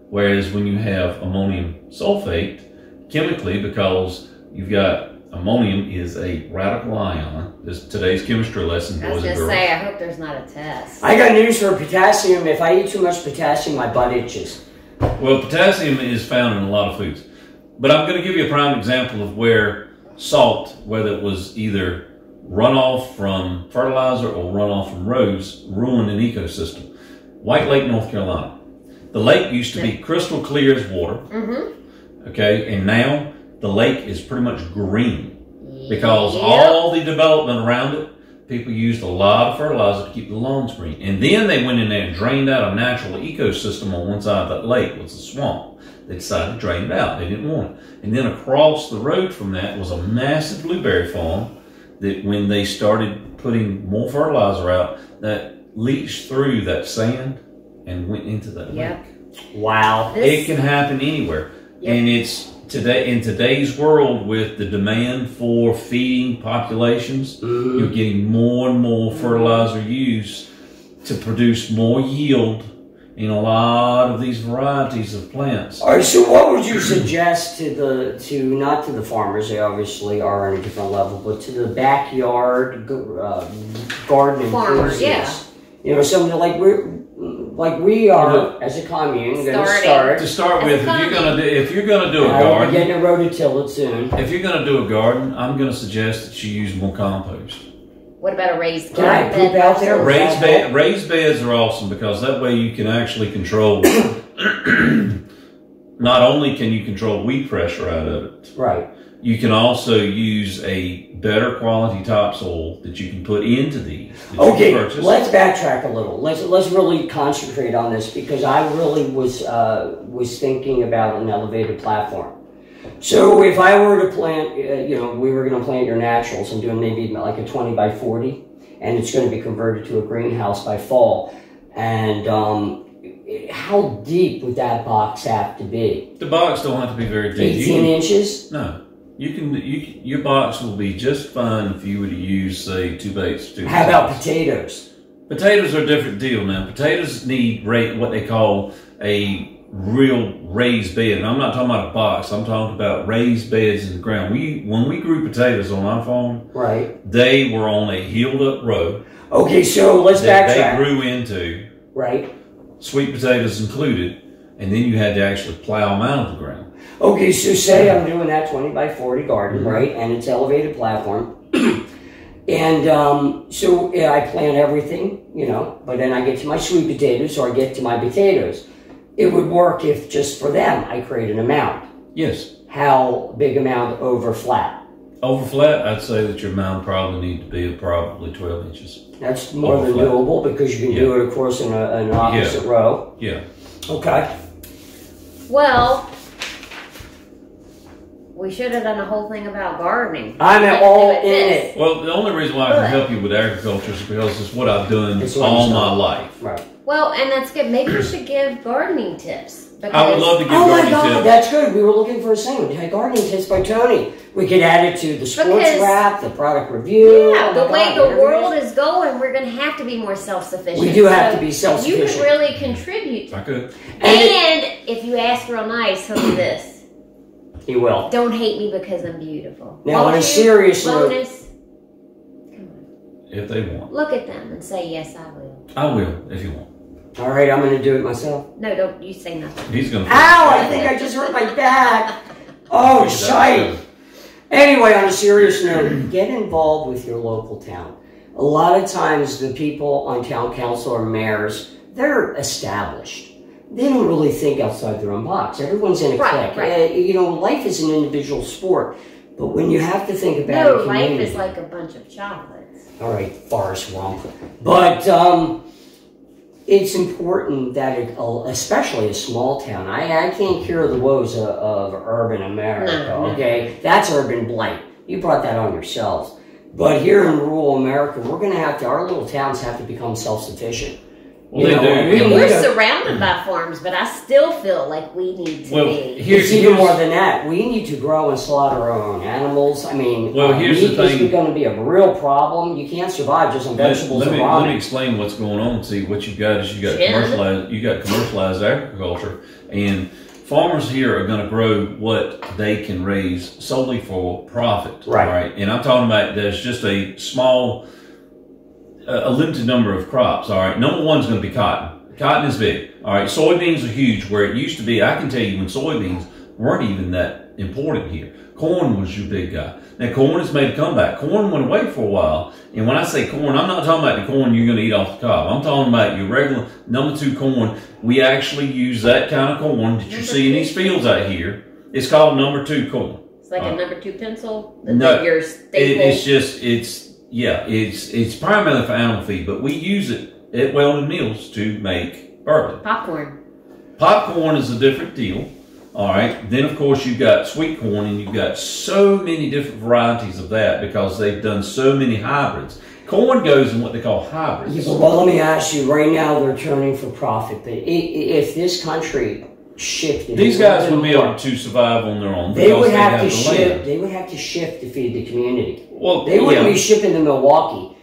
Whereas when you have ammonium sulfate, chemically, because you've got ammonium is a radical ion. This today's chemistry lesson, boys and girls. I was going to say, I hope there's not a test. I got news for potassium. If I eat too much potassium, my butt itches. Well, potassium is found in a lot of foods. But I'm going to give you a prime example of where salt, whether it was either runoff from fertilizer or runoff from roads, ruined an ecosystem. White Lake, North Carolina. The lake used to be crystal clear as water. Okay, and now the lake is pretty much green because all the development around it, people used a lot of fertilizer to keep the lawns green. And then they went in there and drained out a natural ecosystem on one side of that lake, was a swamp. They decided to drain it out. They didn't want it. And then across the road from that was a massive blueberry farm that when they started putting more fertilizer out, that leached through that sand and went into that lake. Wow. It can happen anywhere. And it's in today's world with the demand for feeding populations, you're getting more and more fertilizer use to produce more yield in a lot of these varieties of plants. All right, so what would you suggest to not to the farmers, they obviously are on a different level, but to the backyard garden enthusiasts? You know, something like we are as a commune going to start. To start with, if you're gonna do a garden, we're getting a rototiller soon. If you're gonna do a garden, I'm gonna suggest that you use more compost. What about a raised bed? Can I poop out there? Raised beds are awesome because that way you can actually control. Not only can you control weed pressure out of it, right? You can also use a better quality topsoil that you can put into these. Okay, let's backtrack a little. Let's really concentrate on this because I really was thinking about an elevated platform. So if I were to plant, we were going to plant your naturals. I'm doing maybe like a 20 by 40, and it's going to be converted to a greenhouse by fall. And how deep would that box have to be? The box don't have to be very deep. 18 inches? No. Your box will be just fine if you were to use, say, 2 baits. How about potatoes? Potatoes are a different deal now. Potatoes need what they call a real raised bed. And I'm not talking about a box. I'm talking about raised beds in the ground. When we grew potatoes on our farm, right, they were on a healed up row. Okay, so let's backtrack. They grew into, right, sweet potatoes included, and then you had to actually plow them out of the ground. Okay, so say I'm doing that 20 by 40 garden, right, and it's elevated platform. And so I plant everything, but then I get to my sweet potatoes or I get to my potatoes. It would work if just for them I create an amount. Yes. How big amount over flat? Over flat, I'd say that your mound probably need to be probably 12 inches. That's more than doable because you can do it, of course, in an opposite row. Yeah. Okay. Well, We should have done a whole thing about gardening. I'm all in it. Well, the only reason why I can help you with agriculture is because it's what I've done all my life. Right. Well, and that's good. Maybe we should give gardening tips. I would love to give Oh my gardening God, tips. that's good. We were looking for a segment. Hey, gardening tips by Tony. We could add it to the sports wrap, the product review. Yeah, the way the world is going, we're going to have to be more self-sufficient. We do have to be self-sufficient. You could really contribute. I could. And if you ask real nice, he'll do this. He will. Don't hate me because I'm beautiful. Now, on a serious note. Bonus. Come on. If they want. Look at them and say, yes, I will. I will, if you want. All right, I'm going to do it myself. No, don't you say nothing. He's going to. Ow, I think I just hurt my back. Oh, shite. Anyway, on a serious note, get involved with your local town. A lot of times the people on town council or mayors, they're established. They don't really think outside their own box. Everyone's in a clique. Right. You know, life is an individual sport. But when you have to think about life is like a bunch of chocolates. All right, Forrest Gump. But it's important that, especially a small town, I can't cure the woes of urban America, okay? That's urban blight. You brought that on yourselves. But here in rural America, we're going to have to, our little towns have to become self-sufficient. Well, they do. We're surrounded by farms, but I still feel like we need to be. It's even more than that. We need to grow and slaughter our own animals. I mean, here's the thing. Is going to be a real problem. You can't survive just on vegetables and raw. Let me explain what's going on. See, what you've got is you got commercialized agriculture, and farmers here are going to grow what they can raise solely for profit. Right. And I'm talking about there's just a limited number of crops. All right. Number one is going to be cotton. Cotton is big. All right. Soybeans are huge. Where it used to be, I can tell you when soybeans weren't even that important here. Corn was your big guy. Now corn has made a comeback. Corn went away for a while. And when I say corn, I'm not talking about the corn you're going to eat off the cob. I'm talking about your regular number 2 corn. We actually use that kind of corn that you see in these fields out here. It's called number 2 corn. It's like a number 2 pencil. No, your staple. It's primarily for animal feed, but we use it at Weldon Mills to make bourbon. Popcorn. Popcorn is a different deal. All right. Then, of course, you've got sweet corn, and you've got so many different varieties of that because they've done so many hybrids. Corn goes in what they call hybrids. Yeah, well, let me ask you, right now they're turning for profit, but if this country shifted... These guys would be able to survive on their own. They would have to shift. They would have to shift to feed the community. Well, they wouldn't be shipping to Milwaukee.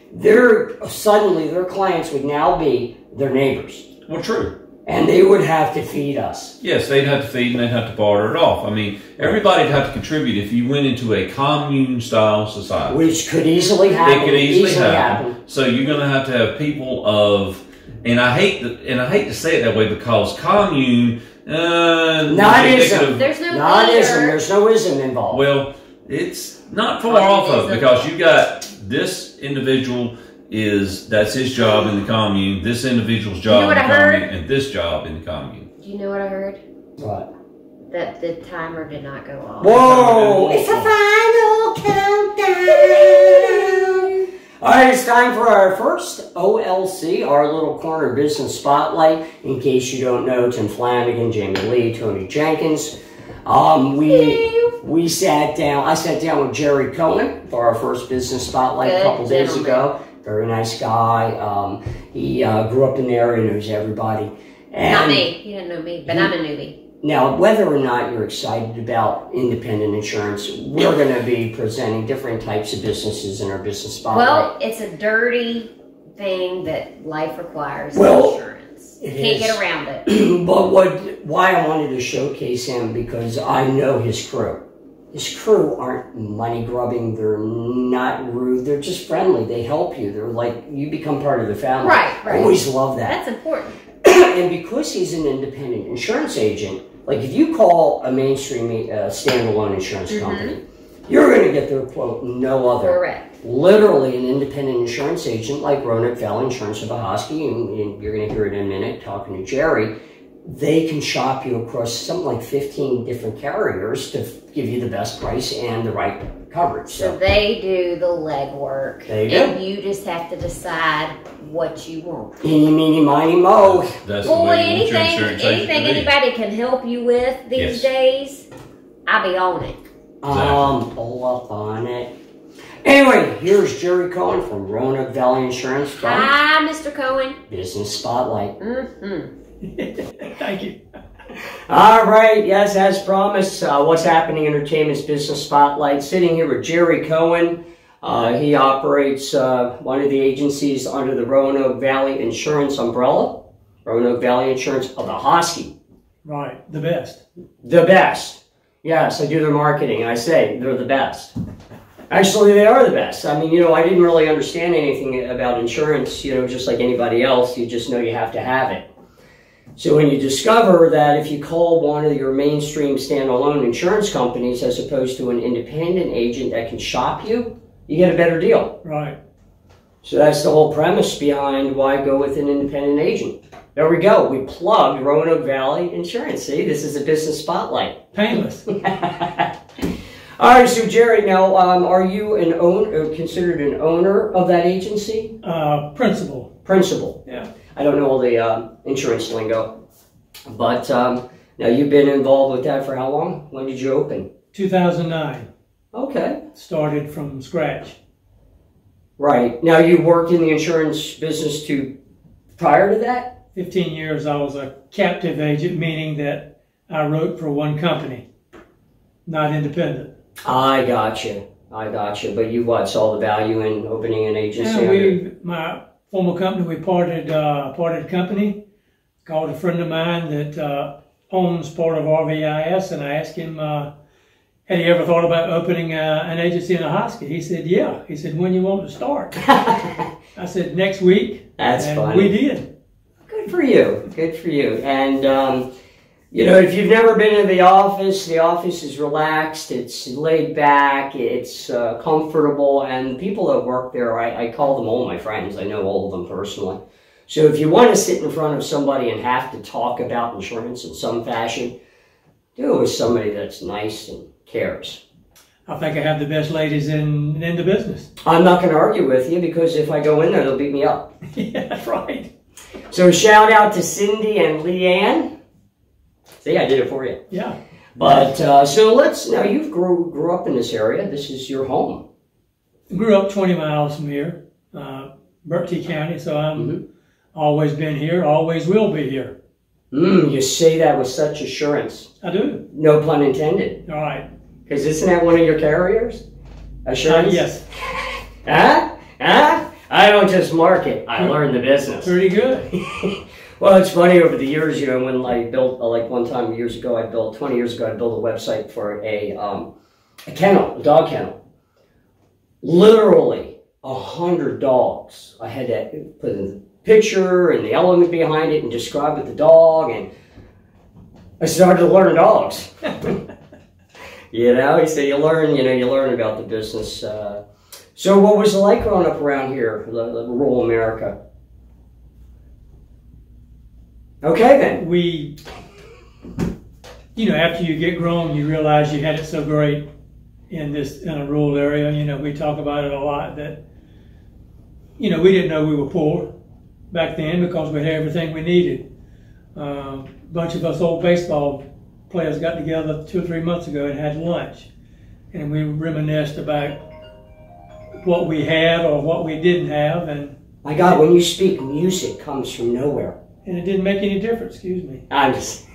Suddenly their clients would now be their neighbors. Well, true. And they would have to feed us. Yes, they'd have to feed and they'd have to barter it off. I mean, everybody'd have to contribute if you went into a commune-style society. Which could easily happen. It could easily happen. So you're going to have people of... And I hate to say it that way because commune... Not-ism. There's no Not-ism. There's no ism involved. Well, it's not far off of it because you got this individual that's his job in the commune, this individual's job in the commune, and this job in the commune. Do you know what I heard? What? That the timer did not go off. Whoa! It's a final countdown! Alright, it's time for our first OLC, our little corner business spotlight. In case you don't know, Tim Flanagan, Jamie Lee, Tony Jenkins. We sat down, I sat down with Jerry Cohen for our first business spotlight a couple days ago. Very nice guy. He grew up in the area, knows everybody. And not me. He didn't know me, but I'm a newbie. Now, whether or not you're excited about independent insurance, we're going to be presenting different types of businesses in our business spotlight. Well, it's a dirty thing that life requires insurance. You can't get around it. But why I wanted to showcase him, because I know his crew. His crew aren't money grubbing. They're not rude. They're just friendly. They help you. They're like, you become part of the family. Right. I always love that. That's important. And because he's an independent insurance agent, like if you call a mainstream standalone insurance company, you're going to get their quote, no other. Correct. Literally an independent insurance agent like Roanoke Valley Insurance of Ahoskie, and you're going to hear it in a minute talking to Jerry, they can shop you across something like 15 different carriers to give you the best price and the right coverage. So they do the legwork. They do. And you just have to decide what you want. Eeny, meeny, miny, mo. That's the way anything anybody can help you with these days, I'll be on it. Pull up on it. Anyway, here's Jerry Cohen from Roanoke Valley Insurance. Hi, Mr. Cohen. Business Spotlight. Thank you. All right, yes, as promised, What's Happening Entertainment's Business Spotlight. Sitting here with Jerry Cohen. He operates one of the agencies under the Roanoke Valley Insurance umbrella. Roanoke Valley Insurance of the Hosky. Right, the best. The best. Yes, I do their marketing. I say they're the best. Actually, they are the best. I mean, I didn't really understand anything about insurance, just like anybody else. You just know you have to have it. So when you discover that if you call one of your mainstream standalone insurance companies as opposed to an independent agent that can shop you, you get a better deal. Right. So that's the whole premise behind why go with an independent agent. There we go. We plugged Roanoke Valley Insurance. See, this is a business spotlight. Painless. All right, so Jerry, now, are you considered an owner of that agency? Principal. Principal. Yeah. I don't know all the insurance lingo, but now you've been involved with that for how long? When did you open? 2009. Okay. Started from scratch. Right. Now you worked in the insurance business prior to that? 15 years I was a captive agent, meaning that I wrote for one company, not independent. I got you. But you saw the value in opening an agency? Yeah, my former company, we parted company. Called a friend of mine that owns part of RVIS, and I asked him, had he ever thought about opening an agency in a Hosky? He said, yeah. He said, when you want to start? I said, next week. That's funny. We did. Good for you. Good for you. And, if you've never been in the office is relaxed, it's laid back, it's comfortable, and people that work there, I call them all my friends. I know all of them personally. So if you want to sit in front of somebody and have to talk about insurance in some fashion, do it with somebody that's nice and cares. I think I have the best ladies in the business. I'm not going to argue with you, because if I go in there, they'll beat me up. Yeah, that's right. So shout out to Cindy and Leanne. See, I did it for you. Yeah. But now you grew up in this area. This is your home. Grew up 20 miles from here, Berkeley County, so I'm always been here, always will be here. You say that with such assurance. I do. No pun intended. All right. Because isn't that one of your carriers? Assurance? Yes. I don't just market. I learn the business. Pretty good. Well, it's funny over the years, when I built, like one time 20 years ago, I built a website for a kennel, a dog kennel. Literally 100 dogs. I had to put in the picture and the element behind it and describe it the dog, and I started to learn dogs. So you learn about the business. So what was it like growing up around here, rural America? Okay, then. After you get grown, you realize you had it so great in a rural area. We talk about it a lot that, we didn't know we were poor back then because we had everything we needed. A bunch of us old baseball players got together 2 or 3 months ago and had lunch. And we reminisced about what we had or what we didn't have. And my God, when you speak, music comes from nowhere. And it didn't make any difference, excuse me. I'm just...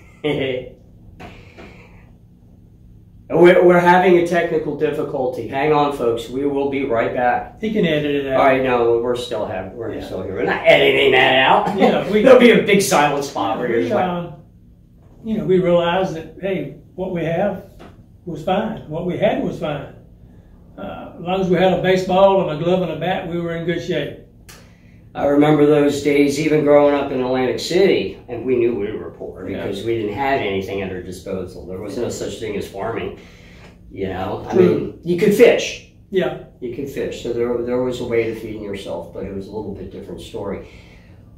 We're having a technical difficulty. Hang on, folks. We will be right back. He can edit it out. All right, no, we're still here. We're not editing that out. Yeah, there'll be a big silent spot where you're like... we realized that, hey, what we have was fine. What we had was fine. As long as we had a baseball and a glove and a bat, we were in good shape. I remember those days, even growing up in Atlantic City, and we knew we were poor because we didn't have anything at our disposal. There was no such thing as farming, I mean, you could fish. Yeah. You could fish, so there was a way to feeding yourself, but it was a little bit different story.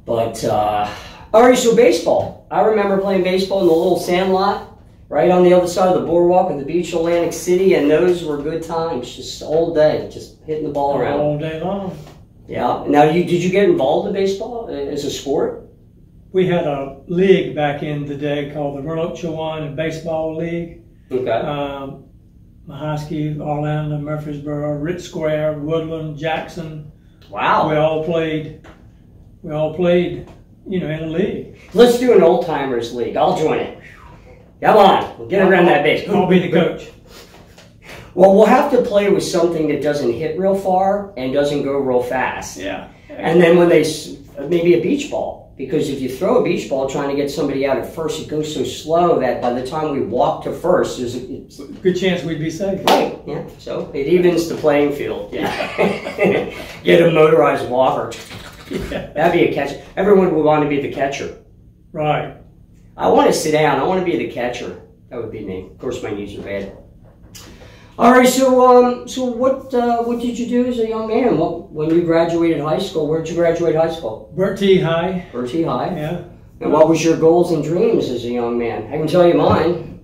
But, all right, so baseball. I remember playing baseball in the little sand lot right on the other side of the boardwalk of the beach, Atlantic City, and those were good times, just all day, just hitting the ball around. All day long. Yeah. Now, did you get involved in baseball as a sport? We had a league back in the day called the Roanoke Chowan Baseball League. Okay. Mahosky, Orlando, Murfreesboro, Ritz Square, Woodland, Jackson. Wow. We all played, in a league. Let's do an old timers league. I'll join it. Come on, we'll get around that base. I'll be the coach. Well, we'll have to play with something that doesn't hit real far and doesn't go real fast. Yeah. And then when maybe a beach ball, because if you throw a beach ball trying to get somebody out at first, it goes so slow that by the time we walk to first, there's a good chance we'd be safe. Right, yeah. So it evens the playing field. Yeah. Get a motorized walker. Yeah. That'd be a catch. Everyone would want to be the catcher. Right. I want to sit down. I want to be the catcher. That would be me. Of course, my knees are bad. All right. So what did you do as a young man? When you graduated high school? Where did you graduate high school? Bert T. High. Bert T. High. Yeah. And what was your goals and dreams as a young man? I can tell you mine.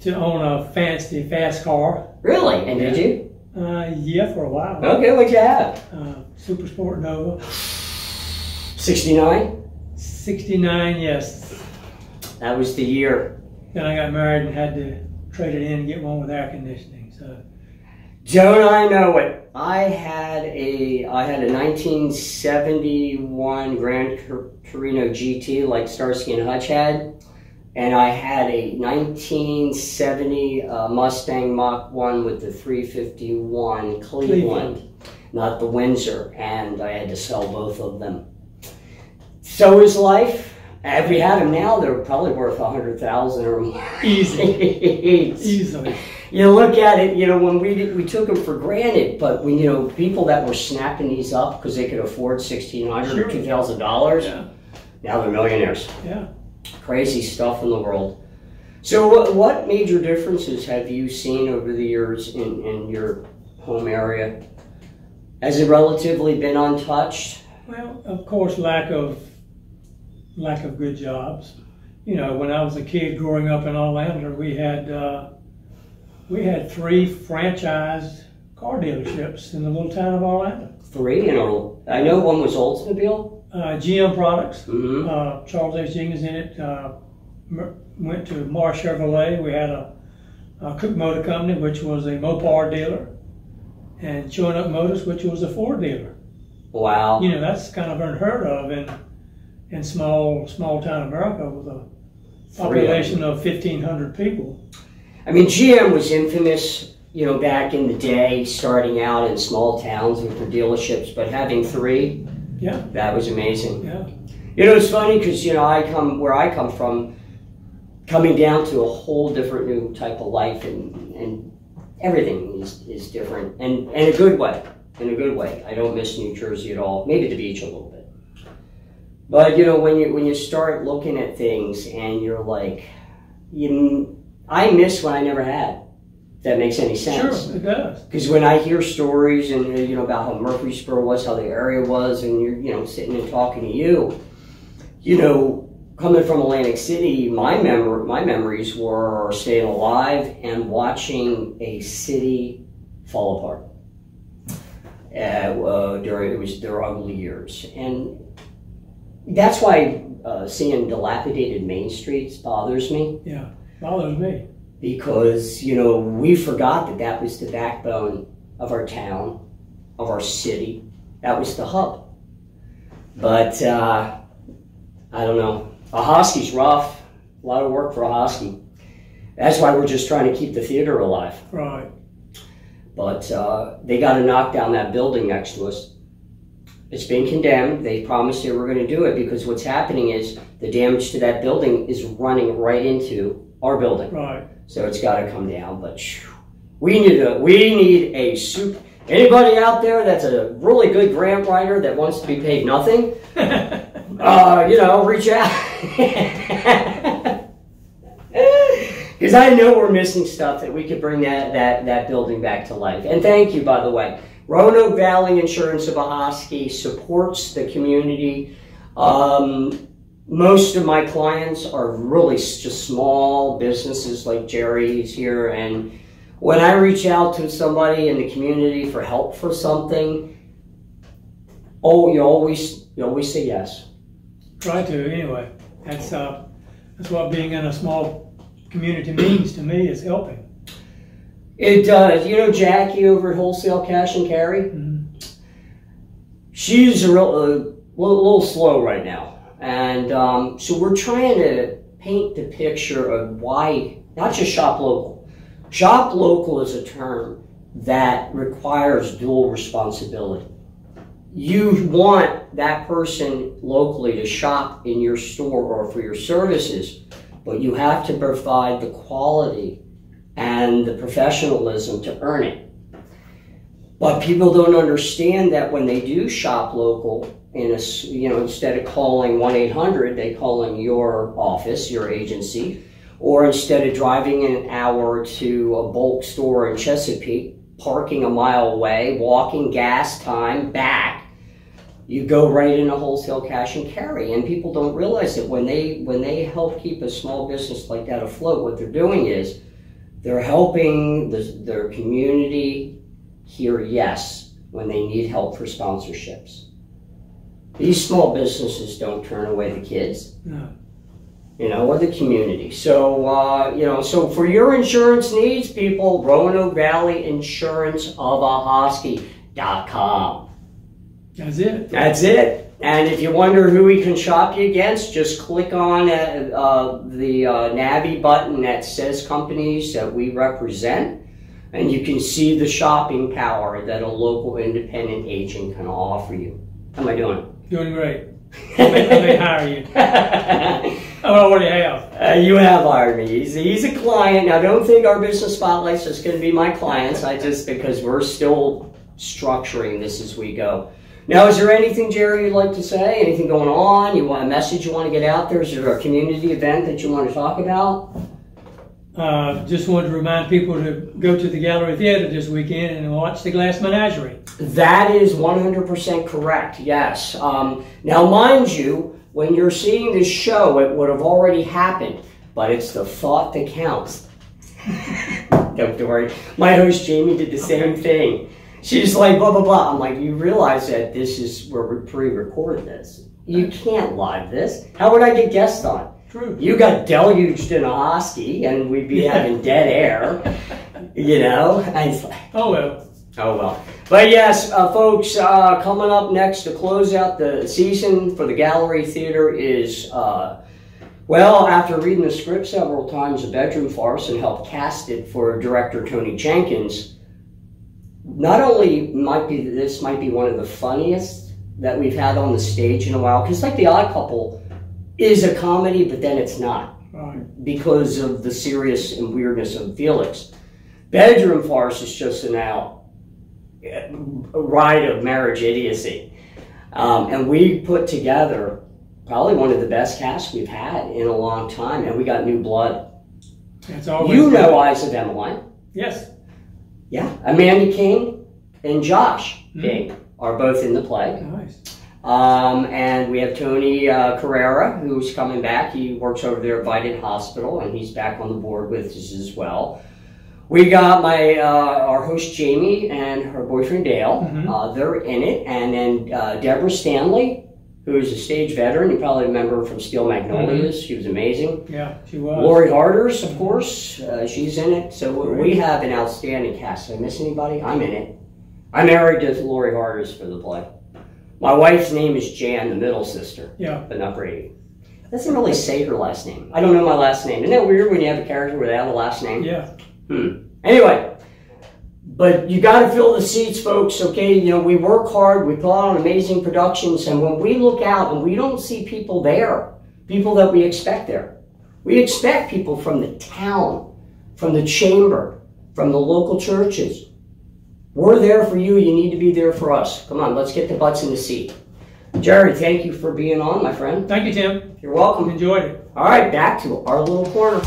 To own a fancy, fast car. Really? And did you? Yeah, for a while. Okay. What'd you have? Super Sport Nova. 69. 69, yes. That was the year. Then I got married and had to trade it in and get one with air conditioning. So, don't I know it? I had a 1971 Gran Torino GT like Starsky and Hutch had, and I had a 1970 Mustang Mach 1 with the 351 Cleveland, not the Windsor, and I had to sell both of them. So is life. If we had them now, they're probably worth $100,000 or more. Easily. You look at it, when we took them for granted, but when, people that were snapping these up because they could afford $1,600 or $2,000, yeah. Now they're millionaires. Yeah. Crazy stuff in the world. So what major differences have you seen over the years in your home area? Has it relatively been untouched? Well, of course, lack of good jobs. When I was a kid growing up in Orlando, we had 3 franchised car dealerships in the little town of Orlando. 3 in Orlando. I know one was Oldsmobile. GM Products. Mm-hmm. Charles H. Jenkins in it. Went to Marsh Chevrolet. We had a Cook Motor Company, which was a Mopar dealer, and Showing Up Motors, which was a Ford dealer. Wow. That's kind of unheard of in small town America with a population of 1,500 people. I mean, GM was infamous, back in the day, starting out in small towns with their dealerships, but having 3, yeah, that was amazing. Yeah. It's funny because, where I come from, coming down to a whole different new type of life, and everything is different, and in a good way. In a good way. I don't miss New Jersey at all. Maybe the beach a little bit. But when you start looking at things and you're like, I miss what I never had. If that makes any sense. Sure, it does. Because when I hear stories and about how Murfreesboro was, how the area was, and you're sitting and talking to you, coming from Atlantic City, my memories were staying alive and watching a city fall apart. During their ugly years, and that's why seeing dilapidated main streets bothers me. Yeah, bothers me. Because, we forgot that was the backbone of our town, of our city. That was the hub. But, I don't know. A Hosky's rough. A lot of work for a Hosky. That's why we're just trying to keep the theater alive. Right. But they got to knock down that building next to us. It's been condemned. They promised they were going to do it because what's happening is the damage to that building is running right into our building. Right. So it's got to come down. But we need a super. Anybody out there that's a really good grant writer that wants to be paid nothing, reach out. Because I know we're missing stuff that we could bring that building back to life. And thank you, by the way. Roanoke Valley Insurance of Ahoskie supports the community. Most of my clients are really just small businesses like Jerry's here. And when I reach out to somebody in the community for help for something, you always say yes. Try to, anyway. That's what being in a small community means to me is helping. It does. You know Jackie over at Wholesale Cash and Carry? Mm-hmm. She's a little slow right now. And so we're trying to paint the picture of why, not just shop local. Shop local is a term that requires dual responsibility. You want that person locally to shop in your store or for your services, but you have to provide the quality and the professionalism to earn it. But people don't understand that when they do shop local, instead of calling 1-800, they call in your office, your agency, or instead of driving an hour to a bulk store in Chesapeake, parking a mile away, walking gas time back, you go right into Wholesale Cash and Carry. And people don't realize that when they help keep a small business like that afloat, what they're doing is they're helping their community hear yes when they need help for sponsorships. These small businesses don't turn away the kids, or the community. So, so for your insurance needs, people, Roanoke Valley Insurance of Ahoskie.com. That's it. That's it. And if you wonder who we can shop you against, just click on the Navy button that says companies that we represent, and you can see the shopping power that a local independent agent can offer you. How am I doing? Doing great. I may hire you. I already have. You have hired me. He's a client. Now, don't think our business spotlight's just going to be my clients. Because we're still structuring this as we go. Now, is there anything, Jerry, you'd like to say? Anything going on? You want a message you want to get out there? Is there a community event that you want to talk about? Just wanted to remind people to go to the Gallery Theater this weekend and watch The Glass Menagerie. That is 100% correct, yes. Now, mind you, when you're seeing this show, it would have already happened, but it's the thought that counts. Don't worry. My host, Jamie, did the same thing. She's like, blah, blah, blah. I'm like, you realize that this is where we pre-record this. You can't live this. How would I get guests on? True. You got deluged in Ahoskie, and we'd be having dead air, Oh, well. Oh, well. But yes, folks, coming up next to close out the season for the Gallery Theater is, after reading the script several times, A Bedroom Farce, and helped cast it for director Tony Jenkins, not only might be one of the funniest that we've had on the stage in a while, because like The Odd Couple is a comedy, but then it's not, because of the serious and weirdness of Felix. Bedroom Farce is just a ride of marriage idiocy. And we put together probably one of the best casts we've had in a long time, and we got new blood. That's always Eyes of Emmeline. Yes. Yeah, Amanda King and Josh King are both in the play. Nice. And we have Tony Carrera, who's coming back. He works over there at Vidant Hospital, and he's back on the board with us as well. We got our host Jamie and her boyfriend Dale. They're in it. And then Deborah Stanley, who is a stage veteran. You probably remember her from Steel Magnolias. She was amazing. Yeah, she was. Lori Harders, of course. She's in it. So we have an outstanding cast. Did I miss anybody? I'm in it. I'm married to Lori Harders for the play. My wife's name is Jan, the middle sister. Yeah. But not Brady. Doesn't really say her last name. I don't know my last name. Isn't that weird when you have a character without a last name? Yeah. Anyway, but you got to fill the seats, folks, okay? We work hard. We put on amazing productions. And when we look out and we don't see people there, people that we expect there, we expect people from the town, from the chamber, from the local churches. We're there for you. You need to be there for us. Come on, let's get the butts in the seat. Jerry, thank you for being on, my friend. Thank you, Tim. You're welcome. Enjoyed it. All right, back to our little corner.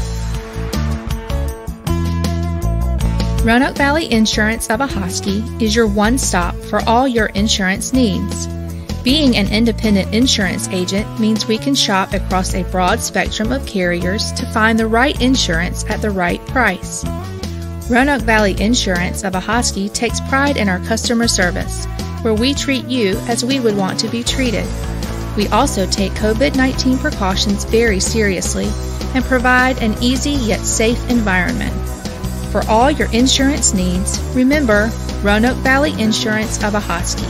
Roanoke Valley Insurance of Ahoskie is your one-stop for all your insurance needs. Being an independent insurance agent means we can shop across a broad spectrum of carriers to find the right insurance at the right price. Roanoke Valley Insurance of Ahoskie takes pride in our customer service, where we treat you as we would want to be treated. We also take COVID-19 precautions very seriously and provide an easy yet safe environment. For all your insurance needs, remember Roanoke Valley Insurance of Ahoskie.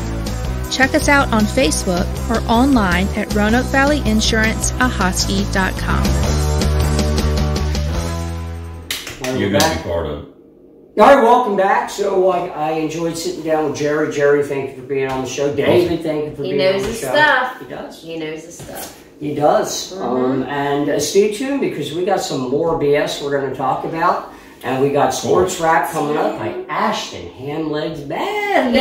Check us out on Facebook or online at RoanokeValleyInsuranceAhoskie.com. You're going to be part of it. All right, welcome back. So I enjoyed sitting down with Jerry. Jerry, thank you for being on the show. David, thank you for being on the show. He knows his stuff. He does. He knows his stuff. He does. And stay tuned because we got some more BS we're going to talk about. And we got sports rap coming up by Ashton Hamlegs Band.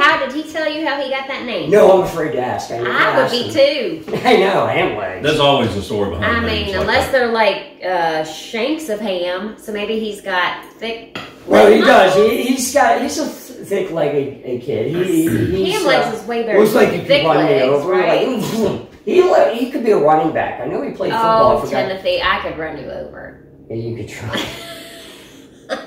How did he tell you how he got that name? No, I'm afraid to ask. I would be too. I know, Hamlegs. There's always a story behind it. I mean, unless they're like shanks of ham, so maybe he's got thick. Well, he does. He's a thick-legged kid. Hamlegs is way better. Looks like he could run me over. Right? Like, he could be a running back. I know he played football. Oh, Timothy, I could run you over. Yeah, you could try.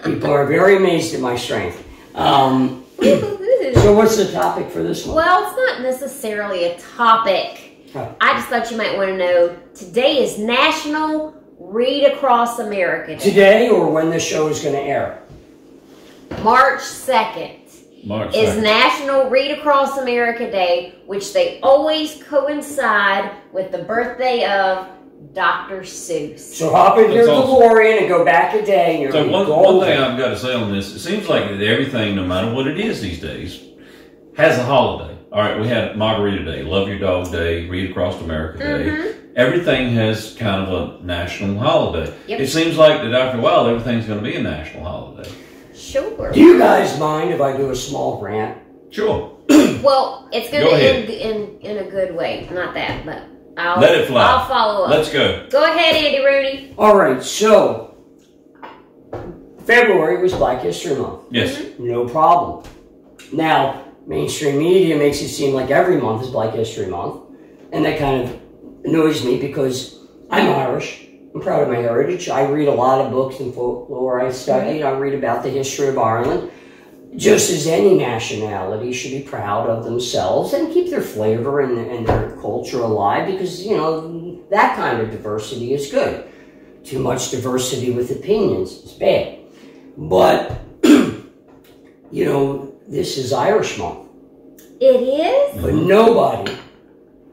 People are very amazed at my strength. So what's the topic for this one? Well, it's not necessarily a topic. Huh. I just thought you might want to know, today is National Read Across America Day. Today or when the show is going to air? March 2nd is National Read Across America Day, which they always coincide with the birthday of Dr. Seuss. So hop in your DeLorean and go back a day. And you're so one thing I've got to say on this, it seems like that everything, no matter what it is these days, has a holiday. All right, we had Margarita Day, Love Your Dog Day, Read Across America Day. Everything has kind of a national holiday. Yep. It seems like that after a while, everything's going to be a national holiday. Sure. Do you guys mind if I do a small rant? Sure. Well, it's going to end in a good way. Not that, but let it fly. I'll follow up. Let's go. Go ahead, Andy Rooney. All right, so February was Black History Month. Yes. No problem. Now, mainstream media makes it seem like every month is Black History Month, and that kind of annoys me because I'm Irish. I'm proud of my heritage. I read a lot of books and folklore. I study. I read about the history of Ireland. Just as any nationality should be proud of themselves and keep their flavor and their culture alive because, you know, that kind of diversity is good. Too much diversity with opinions is bad. But, you know, this is Irish Month. It is? But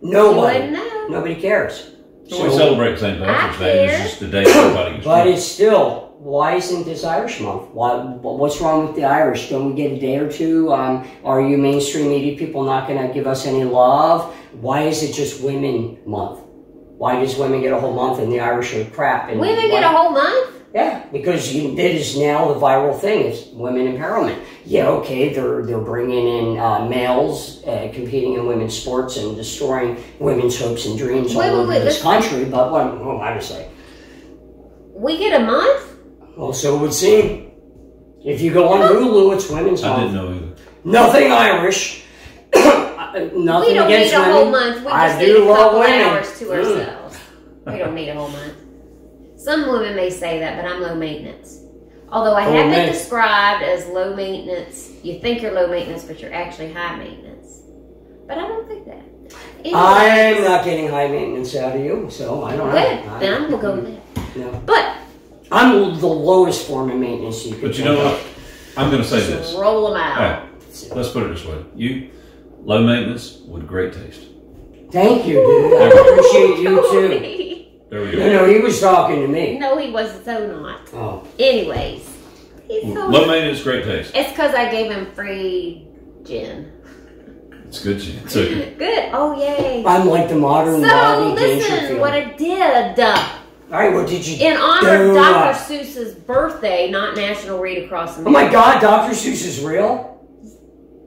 nobody cares. So we celebrate St. Patrick's Day. It's just the day everybody gets But it's still, why isn't this Irish Month? What's wrong with the Irish? Don't we get a day or two? Are you mainstream media people not going to give us any love? Why is it just Women Month? Why does women get a whole month and the Irish are crap? And women get a whole month? Yeah, because that is now the viral thing. It's women empowerment. Yeah, okay, they're bringing in males competing in women's sports and destroying women's hopes and dreams all over this country. But what am I to say? We get a month? Well, so it would seem. If you go on Hulu, it's Women's Month. I didn't know either. Nothing Irish. Nothing we don't against need a women. whole month. We just need a couple hours to ourselves. We don't need a whole month. Some women may say that, but I'm low maintenance. Although I have been described as low maintenance. You think you're low maintenance, but you're actually high maintenance. But I don't think that. Anyways, I'm not getting high maintenance out of you, so I don't know. Good. Then we'll go with that. No. But I'm the lowest form of maintenance you could. But you know what? I'm going to say this. Roll them out. Right. Let's put it this way. You, low maintenance with great taste. Thank you, dude. I appreciate you too. There we go. No, he was talking to me. No, he wasn't. So not. Oh. Anyways, he's so low maintenance, great taste. It's because I gave him free gin. It's good gin. So good. Oh yay. I'm like the modern. So listen, what I did. All right, what did you do? In honor of Dr. Seuss's birthday, not National Read Across America. Oh my God, Dr. Seuss is real?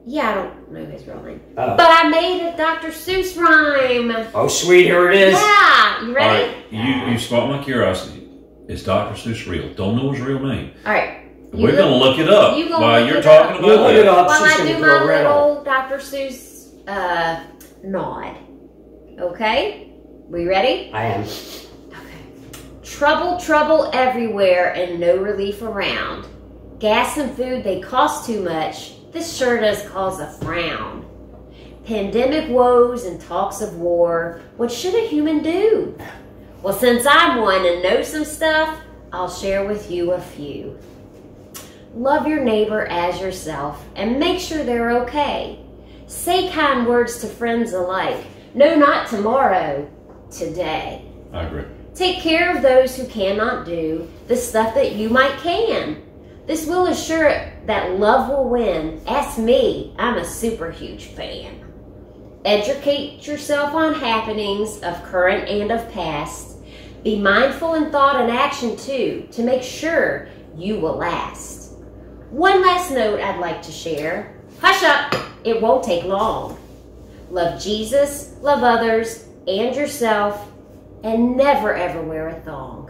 Yeah, I don't know his real name. Oh. But I made a Dr. Seuss rhyme. Oh, sweet, here it is. Yeah, you ready? All right, you sparked my curiosity. Is Dr. Seuss real? Don't know his real name. All right. We're going to look it up while you're talking about look it up. While I do my little Dr. Seuss nod. Okay? We ready? I am. Trouble, trouble everywhere and no relief around. Gas and food, they cost too much. This sure does cause a frown. Pandemic woes and talks of war. What should a human do? Well, since I'm one and know some stuff, I'll share with you a few. Love your neighbor as yourself and make sure they're okay. Say kind words to friends alike. No, not tomorrow, today. I agree. Take care of those who cannot do the stuff that you might can. This will assure that love will win. Ask me, I'm a super huge fan. Educate yourself on happenings of current and of past. Be mindful in thought and action too, to make sure you will last. One last note I'd like to share. Hush up, it won't take long. Love Jesus, love others, and yourself, and never ever wear a thong.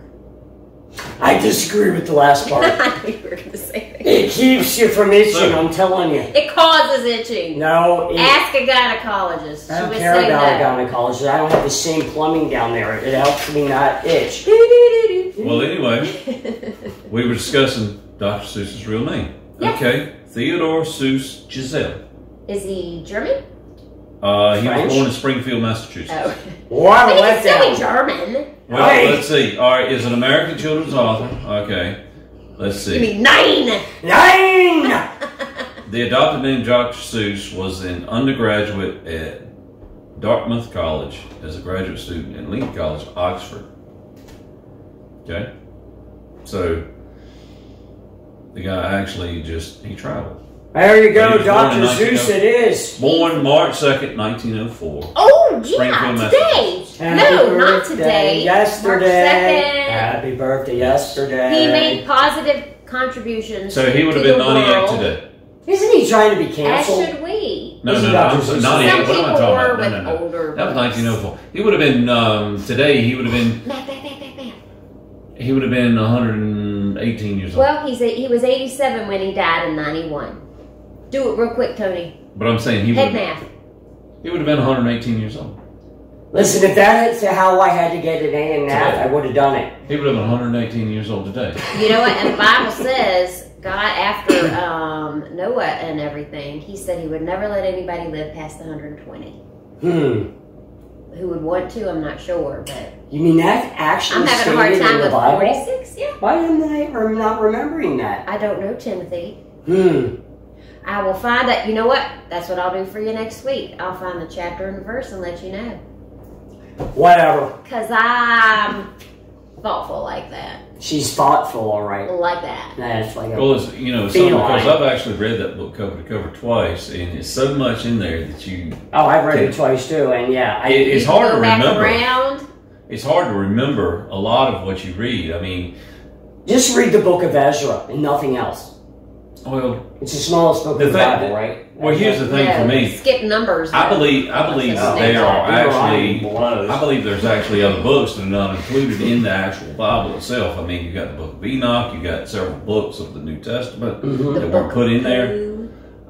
I disagree with the last part. I knew you were going to say that. It keeps you from itching, I'm telling you. It causes itching. No. Ask a gynecologist. I don't care about a gynecologist. I don't have the same plumbing down there. It helps me not itch. Well, anyway, we were discussing Dr. Seuss's real name. Yes. Okay, Theodore Seuss Giselle. Is he German? He was French? born in Springfield, Massachusetts. Oh. What a I think he's letdown. still German. Well, Hey. let's see. All right, is an American children's author. Okay, let's see. You mean 9? 9! The adopted name Dr. Seuss was an undergraduate at Dartmouth College as a graduate student at Lincoln College, Oxford. Okay? So, the guy actually he traveled. There you He go, was born in Dr. Seuss 1900. it is. Born March 2nd, 1904. Oh, yeah, Springfield, today. Happy No, not birthday, today. Yesterday. March 2nd. Happy birthday yesterday. He made positive contributions. So he would have to been the 98 world, today. Isn't he trying to be As canceled? should we. No, Isn't no, Dr. I'm Seuss- 98. Some What am I people talking were about? with No, no, no. older That was books. 1904. He would have been, today, he would have been, Math, math, math, math, math. he would have been 118 years old. Well, he was 87 when he died in 91. Do it real quick, Tony. But I'm saying he Head would math. have been 118 years old. Listen, if that is how I had to get an A in math, Today. I would have done it. He would have been 118 years old today. You know what? And the Bible says, God, after Noah and everything, he said he would never let anybody live past 120. Who would want to, I'm not sure, but You mean that actually I'm having a hard stated time in the with Bible? 46. Yeah. Why am I not remembering that? I don't know, Timothy. I I will find that. You know what? That's what I'll do for you next week. I'll find the chapter and the verse and let you know. Whatever. Because I'm thoughtful like that. She's thoughtful, all right. Like that. That's like a... Well, it's, it's something Feline. because I've actually read that book cover to cover twice, and it's so much in there that you. Oh, I've read it twice too, and yeah. It's You hard go to back remember. around. It's hard to remember a lot of what you read. I mean, Just read the book of Ezra and nothing else. well, It's the smallest book The of the thing- Bible, right? well, here's the thing Yeah, for me. skip numbers. I though. believe that there are actually. Blows. I believe there's actually other books that are not included in the actual Bible itself. I mean, you got the Book of Enoch, you got several books of the New Testament Mm-hmm. that were put in there,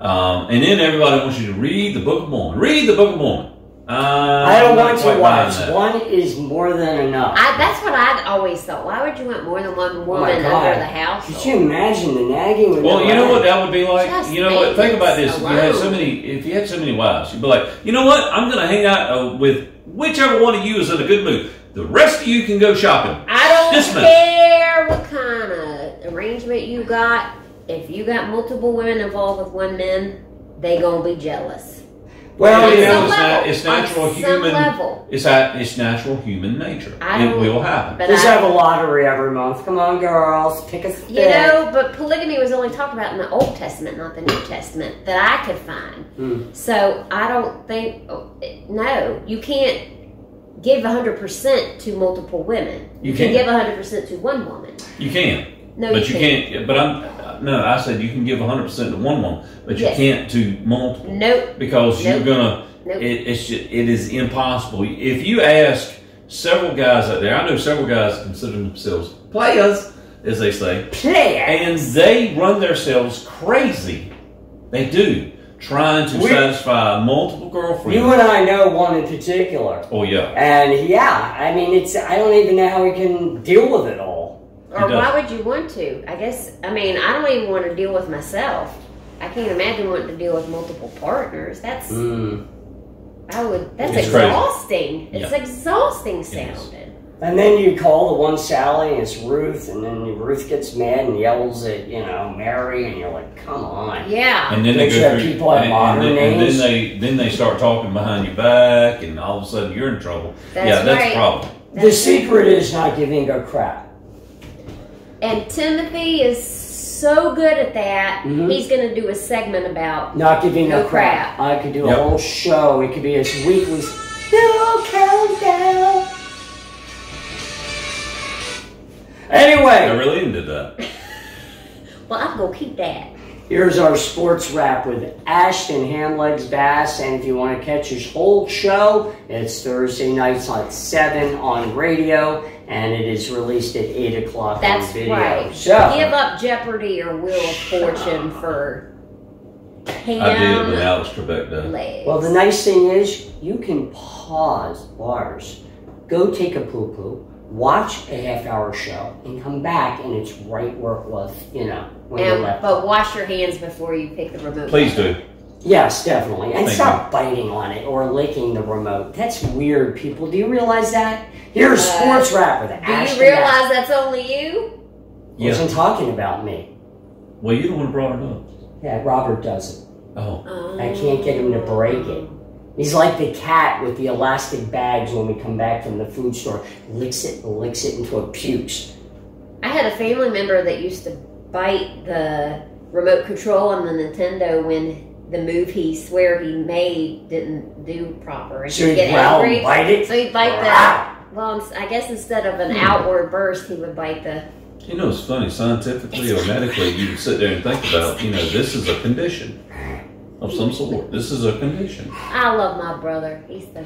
and then everybody wants you to read the Book of Mormon. Read the Book of Mormon. I don't I'm not want to quite watch. buying that. One is more than enough. That's what I'd always thought. Why would you want more than one Oh woman my God. under the house? Could you imagine the nagging? With Well, no you know what end? that would be like. Just You know what? Think about this. If you had alone. if you had so many wives, you'd be like, you know what? I'm going to hang out with whichever one of you is in a good mood. The rest of you can go shopping. I don't Dismiss. care what kind of arrangement you got. If you got multiple women involved with one man, they gonna be jealous. Well, On you some know, level. it's natural On some human. level. It's natural human nature. I It don't- will happen. But just I- have a lottery every month. Come on, girls, pick a stick. You know, but polygamy was only talked about in the Old Testament, not the New Testament, that I could find. So I don't think, no, you can't give 100% to multiple women. You can can't. give 100% to one woman. You can. No, but you can't. But I said you can give 100% to one woman, but you Yes. can't to multiple. Nope. Because Nope. you're gonna. Nope. It is impossible. If you ask several guys out there, I know several guys consider themselves players, as they say, Player. and they run themselves crazy. They do, trying to satisfy multiple girlfriends. You and I know one in particular. Oh yeah. And yeah, I mean, I don't even know how we can deal with it all. Or does. why would you want to? I guess, I mean, I don't even want to deal with myself. I can't imagine wanting to deal with multiple partners. That's That's It's exhausting. crazy. It's exhausting sounding. And then you call the one Sally, and it's Ruth, and then Ruth gets mad and yells at, Mary, and you're like, come on. Yeah. And then they Make sure people have modern names. And then they start talking behind your back, and all of a sudden you're in trouble. That's that's right. a problem. The secret is not giving a crap. And Timothy is so good at that. Mhm. He's going to do a segment about Not giving no a crap. I could do a Yep. whole show. It could be as weekly as no countdown. Anyway, I really into that. Well, I'm going to keep that. here's our sports wrap with Ashton Hamlegs Bass. And if you want to catch his whole show, it's Thursday nights at 7 on radio. And it is released at 8 o'clock That's on video. right. So, Give up Jeopardy or Wheel of Fortune for I did when Alex Trebek does. legs. well, the nice thing is you can pause bars, go take a poo-poo, watch a half-hour show, and come back, and it's right where it was, when you left. But wash your hands before you pick the remote. Please do. Yes, definitely. And Thank stop biting on it or licking the remote. That's weird, people. Do you realize that? Here's Sports Wrap with Do Ashton. you realize that's only you? He wasn't talking about me. Well, you don't want to brought it up. Yeah, Robert doesn't. Oh. I can't get him to break it. He's like the cat with the elastic bags when we come back from the food store. Licks it until it pukes. I had a family member that used to bite the remote control on the Nintendo when the move he made didn't do proper. And So he'd he'd get growl angry. and bite it? So he'd bite I guess instead of an outward burst, he would bite the... You know, it's funny, scientifically or medically, you can sit there and think about, this is a condition of some sort. This is a condition. I love my brother. He's the...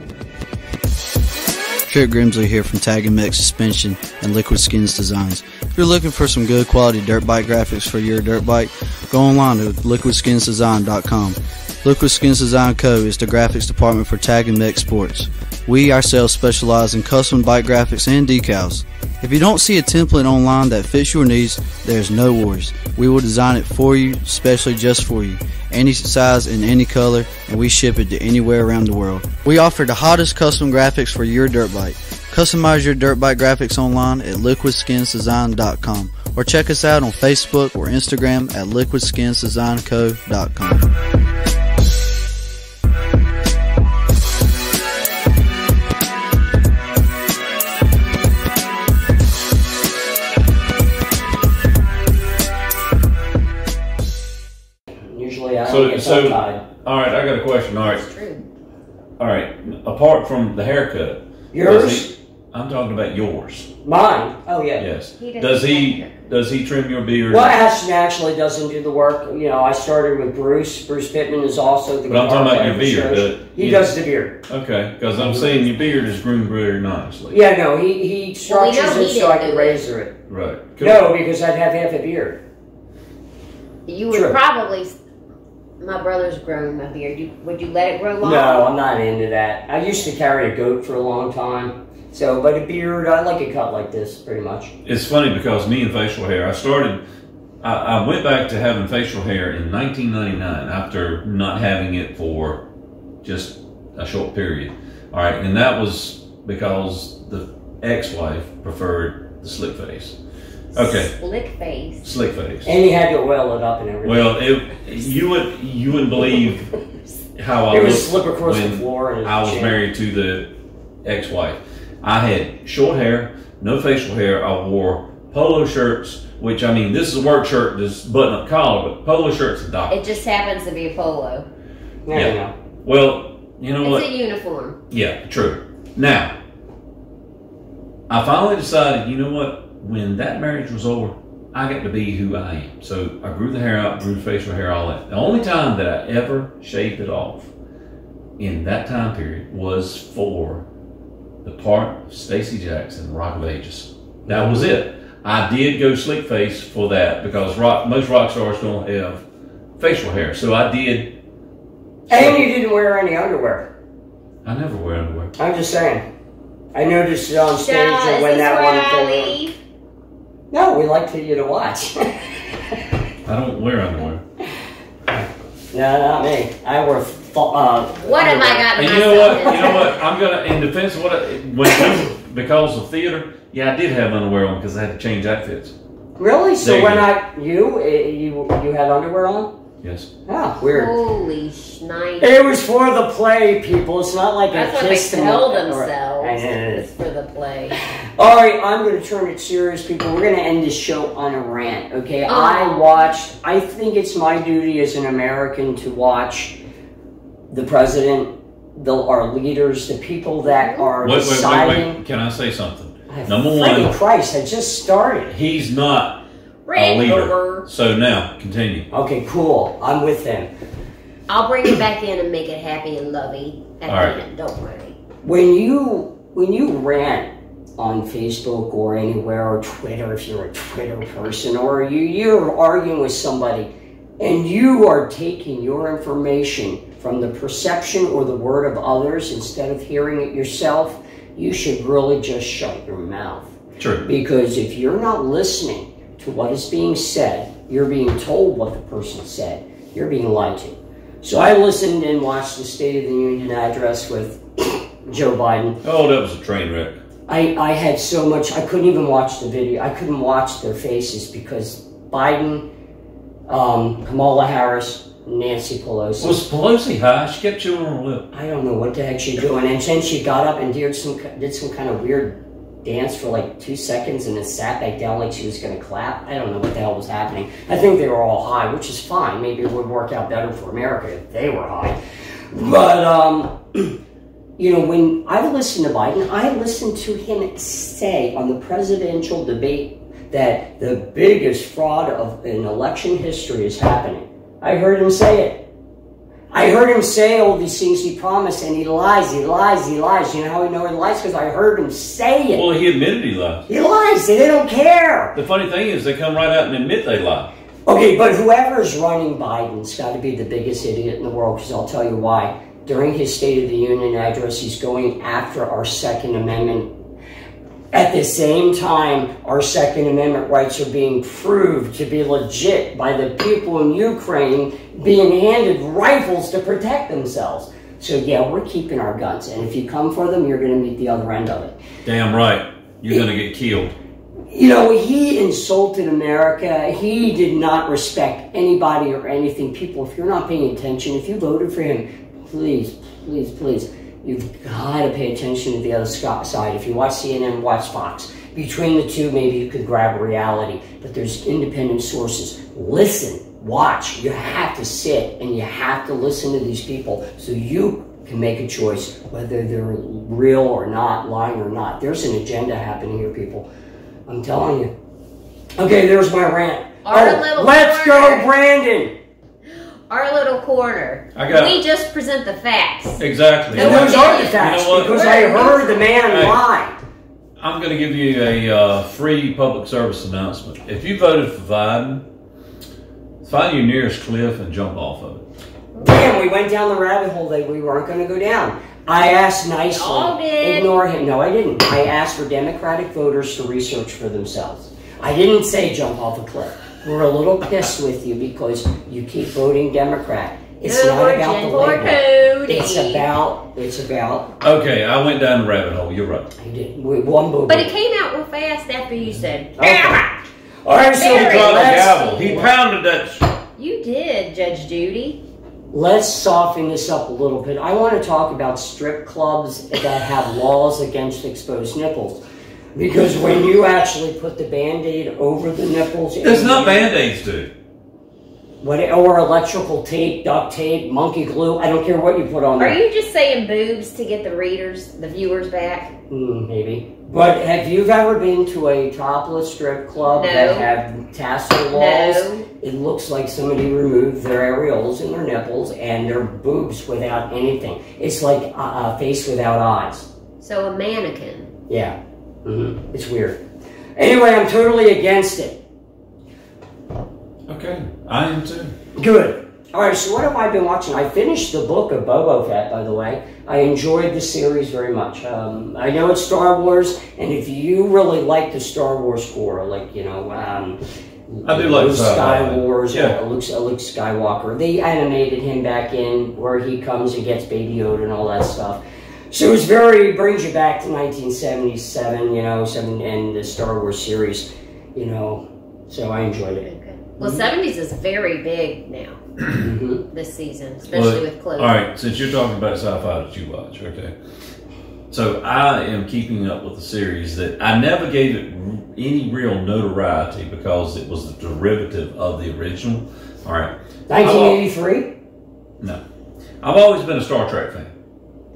Trip Grimsley here from Tag and Mix Suspension and Liquid Skins Designs. If you're looking for some good quality dirt bike graphics for your dirt bike, go online to liquidskinsdesign.com. Liquid Skins Design Co. is the graphics department for Tag and Mix Sports. We ourselves specialize in custom bike graphics and decals. If you don't see a template online that fits your needs, there's no worries. We will design it for you, especially just for you. Any size and any color, and we ship it to anywhere around the world. We offer the hottest custom graphics for your dirt bike. Customize your dirt bike graphics online at liquidskinsdesign.com or check us out on Facebook or Instagram at liquidskinsdesignco.com. All right, I got a question. All right. It's true. All right. Apart from the haircut, Yours? I'm talking about yours. Mine? Oh, yeah. Yes. He Does doesn't he trim your beard? Well, Ashton actually doesn't do the work. I started with Bruce. Bruce Pittman is also the But I'm talking guitar about your player for beard. shows. He does the beard. Okay, because I'm saying your beard is groomed very nicely. Yeah, no, he structures know it he so I didn't can do it. razor it. Right. No, because I'd have half a beard. You would True. probably... My brother's growing my beard. Would you let it grow long? No, I'm not into that. I used to carry a goat for a long time. So, but a beard, I like it cut like this, pretty much. It's funny because me and facial hair, I went back to having facial hair in 1999 after not having it for just a short period. All right, and that was because the ex-wife preferred the slick face. Okay. Slick face. Slick face. And you had to oil it up and everything. Well, you wouldn't believe how I it would looked slip across the when floor. And I was married to the ex-wife. I had short hair, no facial hair. I wore polo shirts, which this is a work shirt, this button-up collar, but polo shirts and It just happens to be a polo. Yeah, you know. Well, you know what? It's a uniform. Yeah, true. Now, I finally decided, you know what? When that marriage was over, I got to be who I am. So I grew the hair out, grew facial hair, all that. The only time that I ever shaved it off in that time period was for the part of Stacey Jackson, Rock of Ages. That was it. I did go slick face for that because most rock stars don't have facial hair. So I did. And you didn't wear any underwear. I never wear underwear. I'm just saying. I noticed it on stage Is and when this that where one I thing. leave? No, we like for you to watch. I don't wear underwear. No, not me. I wear. What have I got? And you know what? You know what? I'm gonna, in defense of because of theater. Yeah, I did have underwear on because I had to change outfits. Really? So There you you had underwear on? Yes. Ah, weird. Holy shnipe. It was for the play, people. It's not like That's a what they kiss tell them. themselves. It's for the play. All right, I'm going to turn it serious, people. We're going to end this show on a rant, okay? Oh. I think it's my duty as an American to watch the president, our leaders, the people that are deciding. Wait. Can I say something? Number one, Christ, I just started. He's not a leader. So now, continue. Okay, cool. I'm with him. I'll bring it back in and make it happy and lovey at All the right. end. Don't worry. When you rant on Facebook or anywhere, or Twitter, if you're a Twitter person, or you're arguing with somebody, and you are taking your information from the perception or the word of others instead of hearing it yourself, you should really just shut your mouth. True. Because if you're not listening to what is being said, you're being told what the person said, you're being lied to. So I listened and watched the State of the Union address with Joe Biden. Oh, that was a train wreck. I had so much, I couldn't even watch the video. I couldn't watch their faces because Biden, Kamala Harris, Nancy Pelosi. Was Pelosi high? She kept chewing on her lip. I don't know what the heck she's doing. And then she got up and did some kind of weird dance for like 2 seconds and then sat back down like she was going to clap. I don't know what the hell was happening. I think they were all high, which is fine. Maybe it would work out better for America if they were high. But, you know, when I listened to Biden, I listened to him say on the presidential debate that the biggest fraud of in election history is happening. I heard him say it. I heard him say all these things he promised, and he lies, he lies, he lies. You know how we know he lies? Because I heard him say it. Well, he admitted he lied. He lies, they don't care. The funny thing is, they come right out and admit they lie. Okay, but whoever's running Biden's got to be the biggest idiot in the world, because I'll tell you why. During his State of the Union address, he's going after our Second Amendment. At the same time, our Second Amendment rights are being proved to be legit by the people in Ukraine being handed rifles to protect themselves. So yeah, we're keeping our guns. And if you come for them, you're going to meet the other end of it. Damn right. You're going to get killed. You know, he insulted America. He did not respect anybody or anything. People, if you're not paying attention, if you voted for him, please, please, please, you've got to pay attention to the other side. If you watch CNN, watch Fox. Between the two, maybe you could grab reality. But there's independent sources. Listen, watch. You have to sit and you have to listen to these people so you can make a choice whether they're real or not, lying or not. There's an agenda happening here, people. I'm telling you. Okay, there's my rant. Let's go, Brandon. Our little corner. We just present the facts. Exactly. And those are the facts, because I heard the man lie. I'm going to give you a free public service announcement. If you voted for Biden, find your nearest cliff and jump off of it. Damn, we went down the rabbit hole that we weren't going to go down. I asked nicely. All did. Ignore him. No, I didn't. I asked for Democratic voters to research for themselves. I didn't say jump off a cliff. We're a little pissed with you because you keep voting Democrat. It's not about the label. It's about. Okay, I went down the rabbit hole. You're right. I did. One boo. But it came out real fast after you said. Okay. All right, so he dropped the gavel. He pounded that. You did, Judge Judy. Let's soften this up a little bit. I want to talk about strip clubs that have laws against exposed nipples. Because when you actually put the Band-Aid over the nipples... There's not Band-Aids, dude. Or electrical tape, duct tape, monkey glue. I don't care what you put on there. Are you just saying boobs to get the viewers back? Maybe. But have you ever been to a topless strip club that have tassel walls? No. It looks like somebody removed their areolas and their nipples and their boobs without anything. It's like a face without eyes. So a mannequin. Yeah. It's weird. Anyway, I'm totally against it. Okay, I am too. Good. All right, so what have I been watching? I finished the book of Boba Fett, by the way. I enjoyed the series very much. I know it's Star Wars, and if you really like the Star Wars core, like, you know, I do like Luke Sky Wars. Yeah. Luke Skywalker. They animated him back in where he comes and gets Baby Yoda and all that stuff. So it's brings you back to 1977, you know, and the Star Wars series, you know. So I enjoyed it. Okay. Well, 70s is very big now this season, especially with clothes. All right, since you're talking about sci-fi that you watch, okay. So I am keeping up with the series that I never gave it any real notoriety because it was the derivative of the original. All right. 1983? No. I've always been a Star Trek fan.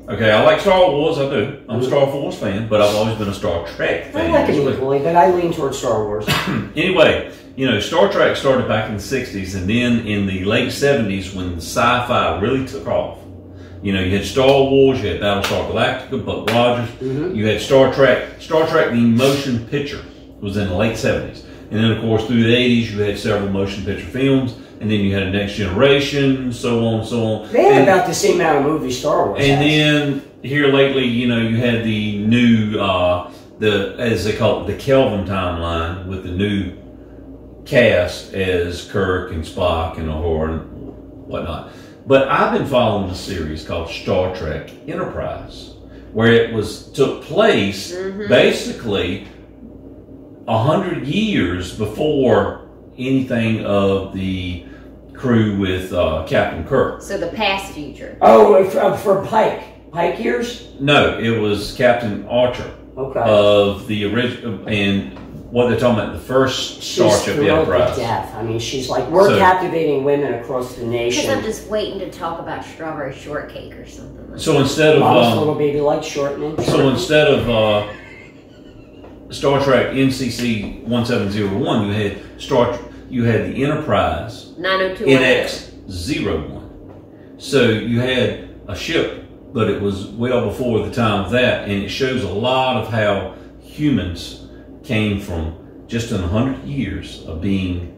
Okay, I like Star Wars, I do. I'm a Star Wars fan, but I've always been a Star Trek fan. I like it equally, but I lean towards Star Wars. Anyway, you know, Star Trek started back in the 60s, and then in the late 70s when the sci-fi really took off. You know, you had Star Wars, you had Battlestar Galactica, Buck Rogers, you had Star Trek. Star Trek, the motion picture, was in the late 70s. And then, of course, through the 80s, you had several motion picture films, and then you had a Next Generation, so on and so on. They had about the same amount of movies Star Wars And has. then, here lately, you know, you had the new, as they call it, the Kelvin timeline with the new cast as Kirk and Spock and Uhura and whatnot. But I've been following a series called Star Trek Enterprise, where it took place basically 100 years before anything of the crew with Captain Kirk. So the past future. Oh, for Pike years? No, it was Captain Archer of the original, and what they're talking about, the first Starship Enterprise. To death. I mean, she's like, we're captivating women across the nation. Because I'm just waiting to talk about strawberry shortcake or something like So instead of Mom's little baby likes shortening. So instead of Star Trek NCC 1701, you had the Enterprise 902 NX-01. So you had a ship, but it was well before the time of that, and it shows a lot of how humans came from just in 100 years of being,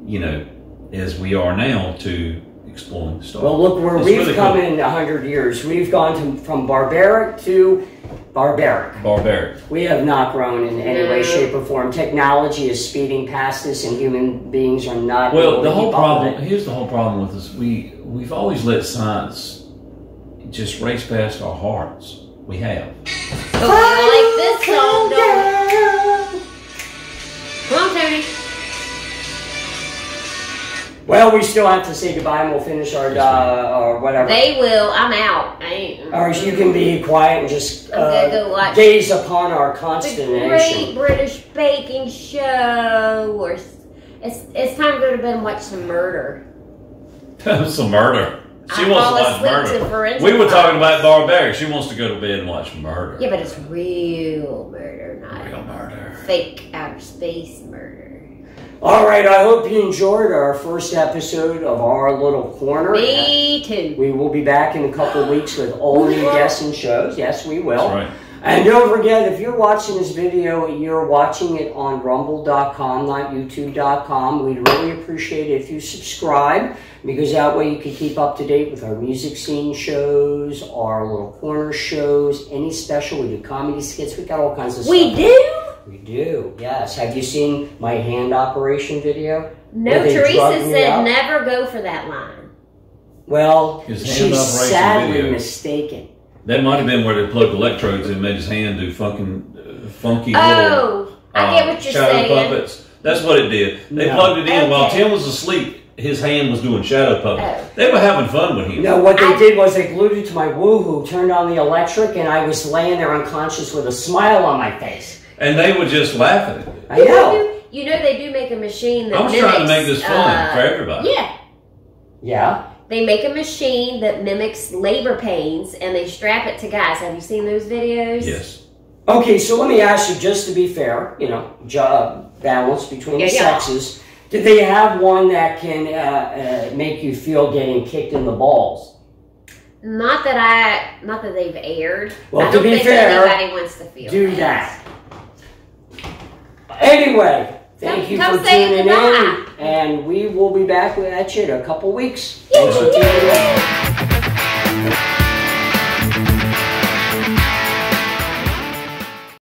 you know, as we are now, to exploring the stars. Well, look where It's we've really come cool. in 100 years. We've gone from barbaric to barbaric. Barbaric. We have not grown in any way, shape, or form. Technology is speeding past us, and human beings are not. Well, able the to whole keep up with problem, it. here's the whole problem with us. We've always let science just race past our hearts. We have. But we like this song, don't we? Come on, Tony. Well, we still have to say goodbye, and we'll finish our or whatever. They will. I'm out. I ain't. Or you can be quiet and just I'm gonna go watch gaze upon our the consternation. Great British Baking Show. Or it's time to go to bed and watch some murder. Some murder. She I wants fall to watch asleep to murder. Forensic We were talking Files. about barbaric. She wants to go to bed and watch murder. Yeah, but it's real murder, not Real murder. fake outer space murder. All right, I hope you enjoyed our first episode of our little corner. Me too. We will be back in a couple of weeks with all new guests and shows. Yes, we will. That's right. And don't forget, if you're watching this video, you're watching it on rumble.com, not youtube.com. We'd really appreciate it if you subscribe, because that way you can keep up to date with our music scene shows, our little corner shows, any special. We do comedy skits. We got all kinds of stuff. We do? We do, yes. Have you seen my hand operation video? No, Where they Teresa drug me said up? never go for that line. Well, His hand she's operation sadly video. mistaken. That might have been where they plugged electrodes and made his hand do funky little Oh, I get what you're shadow saying. puppets. That's what it did. They No. plugged it in while Okay. Tim was asleep. His hand was doing shadow puppets. Oh. They were having fun with him. No, what they did was they glued it to my woohoo, turned on the electric, and I was laying there unconscious with a smile on my face. And they would just laugh at it. I know. You know they do make a machine that I was mimics, trying to make this fun for everybody. Yeah. Yeah. They make a machine that mimics labor pains and they strap it to guys. Have you seen those videos? Yes. Okay, so let me ask you, just to be fair, you know, balance between the sexes. Do they have one that can make you feel getting kicked in the balls? Not that they've aired. Well, I to don't be think fair, anybody wants to feel do that. Anyway, thank you Come for say tuning goodbye. in, and we will be back at you in a couple weeks. Yay. Thanks for tuning in.